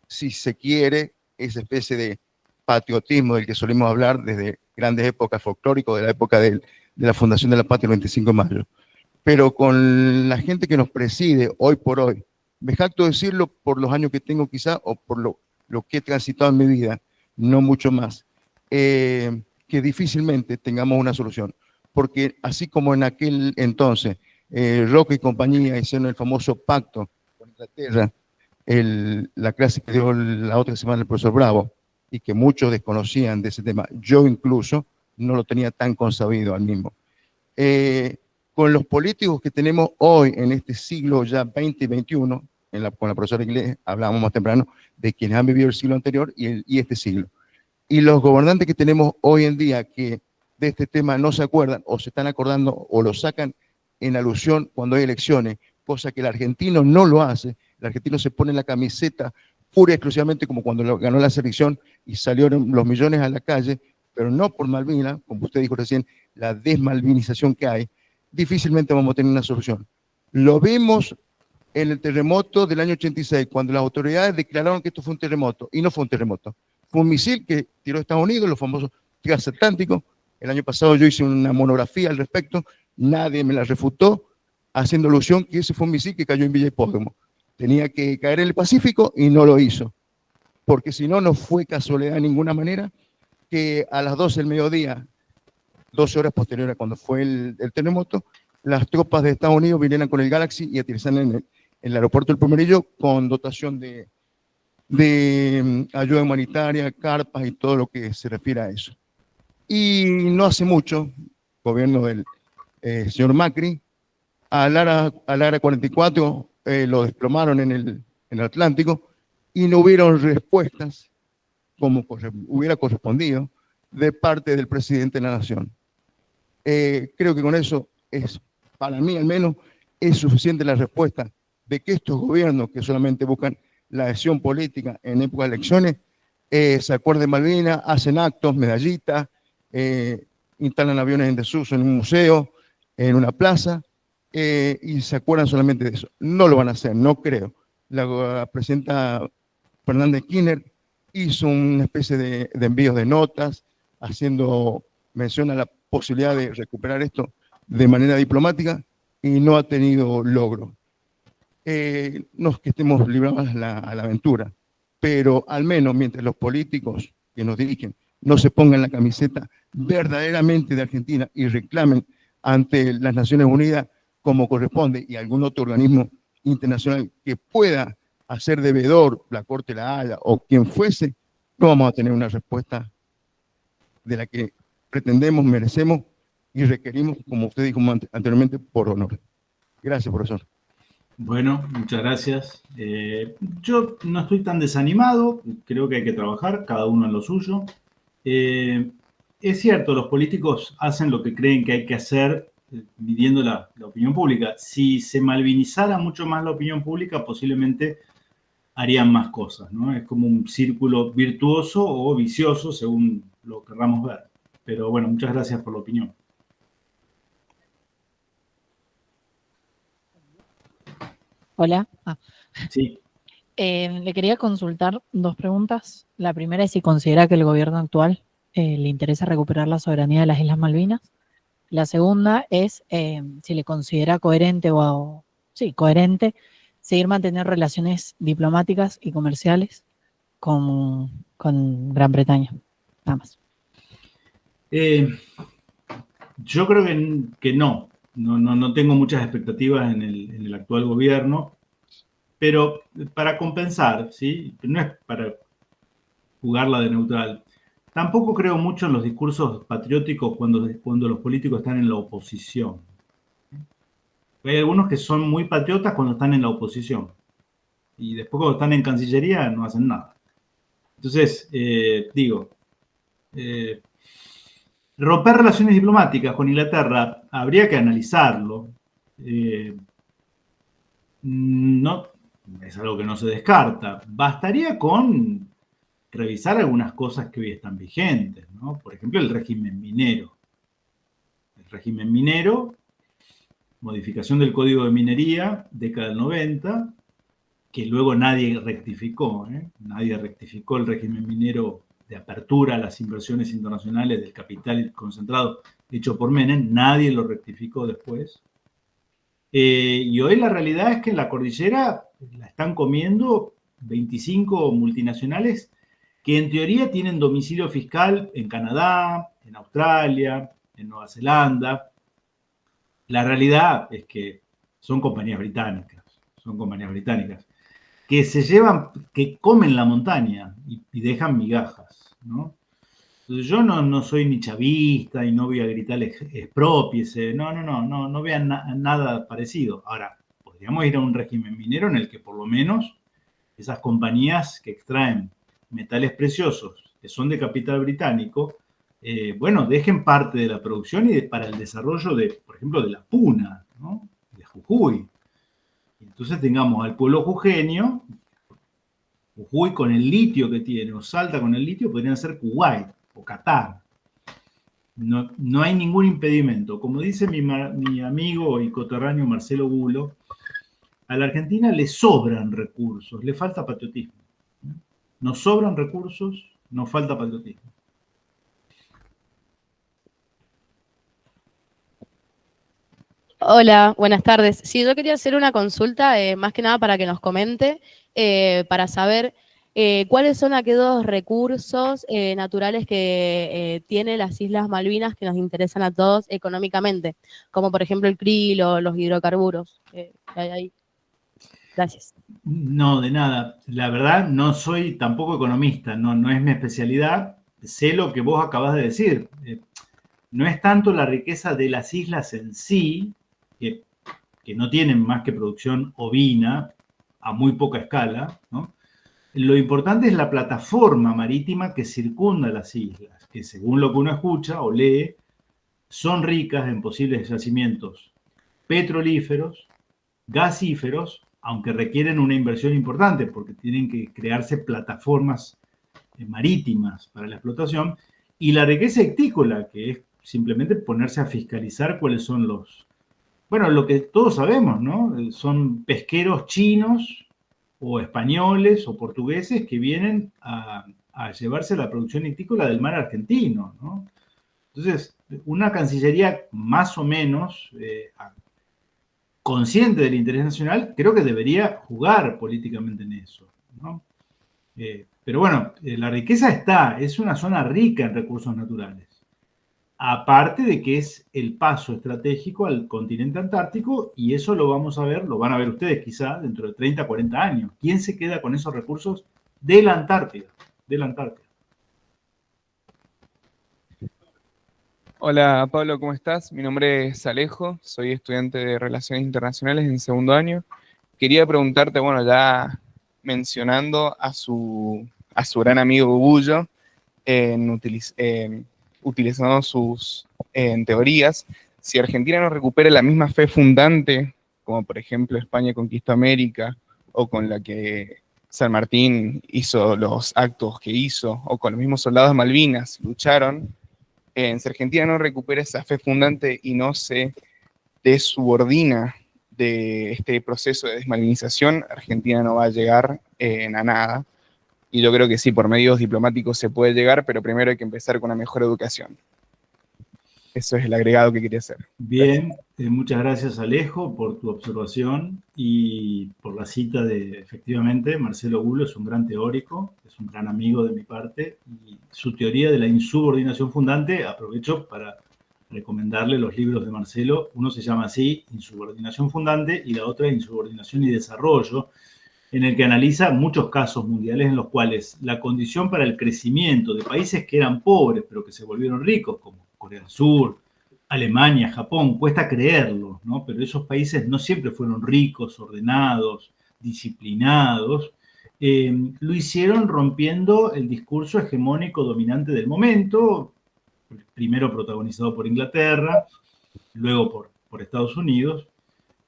si se quiere, esa especie de patriotismo del que solemos hablar desde grandes épocas folclóricas, de la época de la fundación de la patria el 25 de mayo. Pero con la gente que nos preside hoy por hoy, me jacto decirlo por los años que tengo quizá, o por lo que he transitado en mi vida, no mucho más, que difícilmente tengamos una solución. Porque así como en aquel entonces, Roca y compañía hicieron el famoso pacto con Inglaterra, la clase que dio la otra semana el profesor Bravo, y que muchos desconocían de ese tema, yo incluso no lo tenía tan consabido al mismo. Con los políticos que tenemos hoy en este siglo ya 20 y 21, con la profesora Inglés hablábamos más temprano de quienes han vivido el siglo anterior y este siglo. Y los gobernantes que tenemos hoy en día que de este tema no se acuerdan o se están acordando o lo sacan en alusión cuando hay elecciones, cosa que el argentino no lo hace. El argentino se pone la camiseta pura y exclusivamente como cuando ganó la selección y salieron los millones a la calle, pero no por Malvinas, como usted dijo recién, la desmalvinización que hay, difícilmente vamos a tener una solución. Lo vimos en el terremoto del año 86, cuando las autoridades declararon que esto fue un terremoto, y no fue un terremoto. Fue un misil que tiró Estados Unidos, los famosos transatlánticos. El año pasado yo hice una monografía al respecto, nadie me la refutó, haciendo alusión que ese fue un misil que cayó en Villa Hipódromo. Tenía que caer en el Pacífico y no lo hizo, porque si no, no fue casualidad de ninguna manera que a las 12 del mediodía, 12 horas posteriores a cuando fue el terremoto, las tropas de Estados Unidos vinieran con el Galaxy y aterrizaran en el aeropuerto del Plumerillo con dotación de ayuda humanitaria, carpas y todo lo que se refiere a eso. Y no hace mucho, gobierno del señor Macri, al Ara 44 lo desplomaron en el Atlántico y no hubieron respuestas como hubiera correspondido de parte del presidente de la Nación. Creo que con eso es, para mí al menos, es suficiente la respuesta de que estos gobiernos que solamente buscan la adhesión política en época de elecciones, se acuerden de Malvinas, hacen actos, medallitas, instalan aviones en desuso en un museo, en una plaza, y se acuerdan solamente de eso. No lo van a hacer, no creo. La presidenta Fernández Kirchner hizo una especie de envíos de notas, haciendo mención a la posibilidad de recuperar esto de manera diplomática, y no ha tenido logro. No es que estemos librados a la aventura, pero al menos mientras los políticos que nos dirigen no se pongan la camiseta verdaderamente de Argentina y reclamen ante las Naciones Unidas como corresponde y algún otro organismo internacional que pueda hacer de veedor, la Corte de la Haya o quien fuese, no vamos a tener una respuesta de la que pretendemos, merecemos y requerimos, como usted dijo anteriormente, por honor. Gracias, profesor. Bueno, muchas gracias. Yo no estoy tan desanimado, creo que hay que trabajar, cada uno en lo suyo. Es cierto, los políticos hacen lo que creen que hay que hacer, midiendo la opinión pública. Si se malvinizara mucho más la opinión pública, posiblemente harían más cosas, ¿no? Es como un círculo virtuoso o vicioso, según lo querramos ver. Pero bueno, muchas gracias por la opinión. Hola. Sí. Le quería consultar dos preguntas. La primera es si considera que el gobierno actual le interesa recuperar la soberanía de las Islas Malvinas. La segunda es si le considera coherente coherente seguir manteniendo relaciones diplomáticas y comerciales con Gran Bretaña. Nada más. Yo creo que no. No tengo muchas expectativas en el actual gobierno, pero para compensar, ¿sí? No es para jugarla de neutral. Tampoco creo mucho en los discursos patrióticos cuando los políticos están en la oposición. Hay algunos que son muy patriotas cuando están en la oposición. Y después cuando están en Cancillería no hacen nada. Entonces, romper relaciones diplomáticas con Inglaterra habría que analizarlo. No, es algo que no se descarta. Bastaría con revisar algunas cosas que hoy están vigentes, ¿no? Por ejemplo, el régimen minero. El régimen minero, modificación del Código de Minería, década del 90, que luego nadie rectificó, ¿eh? Nadie rectificó el régimen minero de apertura a las inversiones internacionales del capital concentrado hecho por Menem, nadie lo rectificó después. Y hoy la realidad es que en la cordillera la están comiendo 25 multinacionales que en teoría tienen domicilio fiscal en Canadá, en Australia, en Nueva Zelanda. La realidad es que son compañías británicas, que se llevan, que comen la montaña y dejan migajas, ¿no? Entonces yo no soy ni chavista y no voy a gritar expropiese, no vean nada parecido. Ahora, podríamos ir a un régimen minero en el que por lo menos esas compañías que extraen metales preciosos, que son de capital británico, dejen parte de la producción y para el desarrollo de, por ejemplo, de la Puna, ¿no? De Jujuy. Entonces tengamos al pueblo jujeño, Jujuy con el litio que tiene, o Salta con el litio, podrían ser Kuwait o Qatar. No hay ningún impedimento. Como dice mi amigo y coterráneo Marcelo Bulo, a la Argentina le sobran recursos, le falta patriotismo. Nos sobran recursos, nos falta patriotismo. Hola, buenas tardes. Sí, yo quería hacer una consulta, más que nada para que nos comente, para saber cuáles son aquellos recursos naturales que tienen las Islas Malvinas que nos interesan a todos económicamente, como por ejemplo el krill o los hidrocarburos que hay ahí. Gracias. No, de nada. La verdad, no soy tampoco economista, no es mi especialidad. Sé lo que vos acabas de decir. No es tanto la riqueza de las islas en sí, que no tienen más que producción ovina a muy poca escala, ¿no? Lo importante es la plataforma marítima que circunda las islas, que según lo que uno escucha o lee, son ricas en posibles yacimientos petrolíferos, gasíferos, aunque requieren una inversión importante porque tienen que crearse plataformas marítimas para la explotación, y la riqueza ictícola, que es simplemente ponerse a fiscalizar cuáles son lo que todos sabemos, ¿no? Son pesqueros chinos o españoles o portugueses que vienen a llevarse la producción ictícola del mar argentino, ¿no? Entonces, una Cancillería más o menos consciente del interés nacional, creo que debería jugar políticamente en eso, ¿no? Pero bueno, la riqueza es una zona rica en recursos naturales. Aparte de que es el paso estratégico al continente antártico, y eso lo vamos a ver, lo van a ver ustedes quizá dentro de 30, 40 años. ¿Quién se queda con esos recursos de la Antártida? De la Antártida. Hola Pablo, ¿cómo estás? Mi nombre es Alejo, soy estudiante de Relaciones Internacionales en segundo año. Quería preguntarte, bueno, ya mencionando a su gran amigo Bullo, utilizando sus teorías, si Argentina no recupera la misma fe fundante, como por ejemplo España conquistó América, o con la que San Martín hizo los actos que hizo, o con los mismos soldados de Malvinas lucharon, si Argentina no recupera esa fe fundante y no se desubordina de este proceso de desmalvinización, Argentina no va a llegar a nada. Y yo creo que sí, por medios diplomáticos se puede llegar, pero primero hay que empezar con una mejor educación. Eso es el agregado que quería hacer. Bien, muchas gracias Alejo por tu observación y por la cita de, efectivamente, Marcelo Bulo es un gran teórico, es un gran amigo de mi parte, y su teoría de la insubordinación fundante, aprovecho para recomendarle los libros de Marcelo. Uno se llama así, Insubordinación Fundante, y la otra, Insubordinación y Desarrollo, en el que analiza muchos casos mundiales en los cuales la condición para el crecimiento de países que eran pobres pero que se volvieron ricos, como Corea del Sur, Alemania, Japón, cuesta creerlo, ¿no? Pero esos países no siempre fueron ricos, ordenados, disciplinados. Lo hicieron rompiendo el discurso hegemónico dominante del momento, primero protagonizado por Inglaterra, luego por Estados Unidos.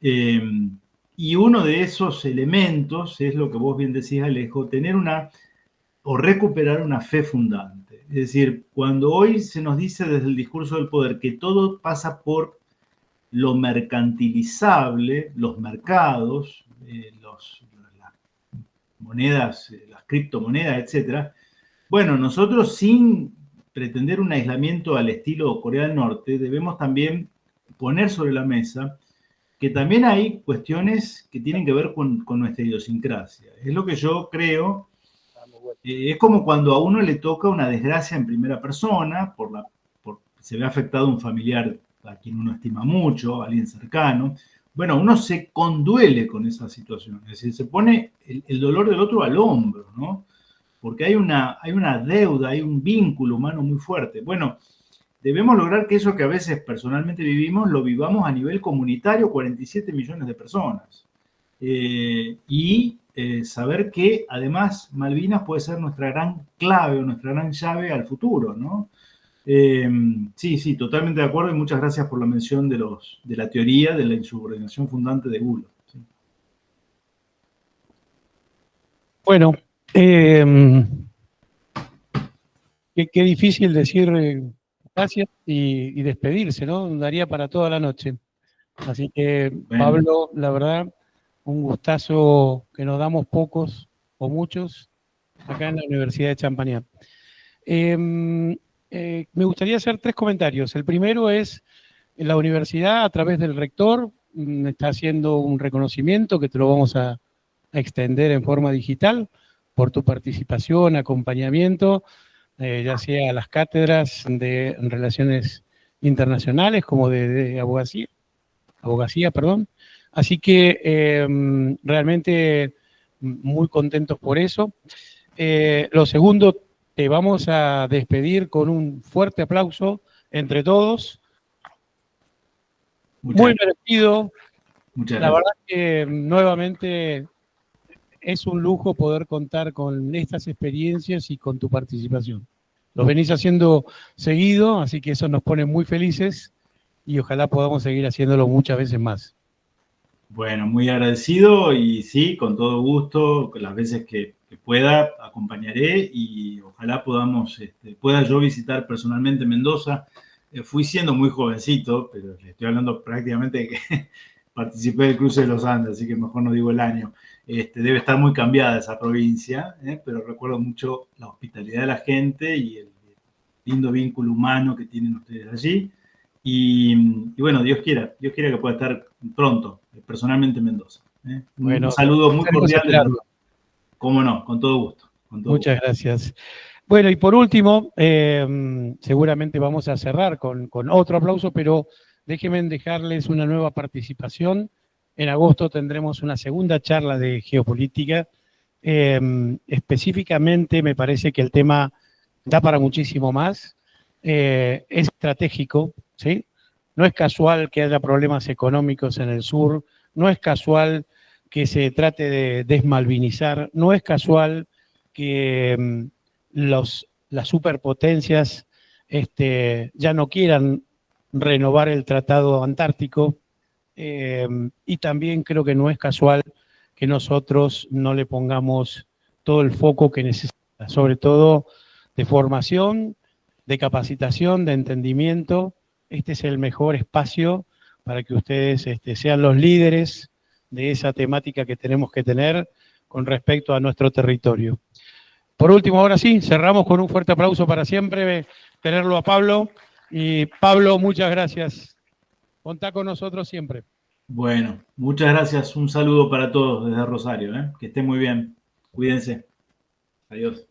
Y uno de esos elementos es lo que vos bien decís, Alejo, tener o recuperar una fe fundante. Es decir, cuando hoy se nos dice desde el discurso del poder que todo pasa por lo mercantilizable, los mercados, las monedas, las criptomonedas, etcétera, bueno, nosotros sin pretender un aislamiento al estilo Corea del Norte, debemos también poner sobre la mesa que también hay cuestiones que tienen que ver con nuestra idiosincrasia. Es lo que yo creo. Es como cuando a uno le toca una desgracia en primera persona, se ve afectado un familiar a quien uno estima mucho, alguien cercano. Bueno, uno se conduele con esa situación, es decir, se pone el dolor del otro al hombro, ¿no? Porque hay una deuda, hay un vínculo humano muy fuerte. Bueno, debemos lograr que eso que a veces personalmente vivimos, lo vivamos a nivel comunitario, 47 millones de personas. Saber que además Malvinas puede ser nuestra gran clave o nuestra gran llave al futuro, ¿no? Sí, totalmente de acuerdo y muchas gracias por la mención de la teoría de la insubordinación fundante de Bulo. ¿Sí? Bueno, qué difícil decir gracias y despedirse, ¿no? Daría para toda la noche. Así que, Bueno. Pablo, la verdad, un gustazo que nos damos pocos o muchos acá en la Universidad de Champagnat. Me gustaría hacer 3 comentarios. El primero es, la universidad, a través del rector, está haciendo un reconocimiento que te lo vamos a extender en forma digital por tu participación, acompañamiento, ya sea a las cátedras de Relaciones Internacionales como de abogacía, perdón. Así que realmente muy contentos por eso. Lo segundo, te vamos a despedir con un fuerte aplauso entre todos. Muy merecido. Muchas La gracias. verdad que nuevamente es un lujo poder contar con estas experiencias y con tu participación. Lo venís haciendo seguido, así que eso nos pone muy felices y ojalá podamos seguir haciéndolo muchas veces más. Bueno, muy agradecido y sí, con todo gusto, las veces que pueda, acompañaré y ojalá pueda yo visitar personalmente Mendoza. Fui siendo muy jovencito, pero le estoy hablando prácticamente de que participé del cruce de los Andes, así que mejor no digo el año. Debe estar muy cambiada esa provincia, pero recuerdo mucho la hospitalidad de la gente y el lindo vínculo humano que tienen ustedes allí. Y bueno, Dios quiera que pueda estar pronto, personalmente en Mendoza. Bueno, un saludo muy cordial. Esperarlo. Cómo no, con todo gusto. Muchas gracias. Bueno, y por último, seguramente vamos a cerrar con otro aplauso, pero déjenme dejarles una nueva participación. En agosto tendremos una segunda charla de geopolítica. Específicamente me parece que el tema da para muchísimo más. Es estratégico, ¿sí? No es casual que haya problemas económicos en el sur, no es casual que se trate de desmalvinizar, no es casual que las superpotencias ya no quieran renovar el Tratado Antártico, y también creo que no es casual que nosotros no le pongamos todo el foco que necesita, sobre todo de formación, de capacitación, de entendimiento. Este es el mejor espacio para que ustedes sean los líderes de esa temática que tenemos que tener con respecto a nuestro territorio. Por último, ahora sí, cerramos con un fuerte aplauso para siempre tenerlo a Pablo. Y Pablo, muchas gracias. Contá con nosotros siempre. Bueno, muchas gracias. Un saludo para todos desde Rosario. Que estén muy bien. Cuídense. Adiós.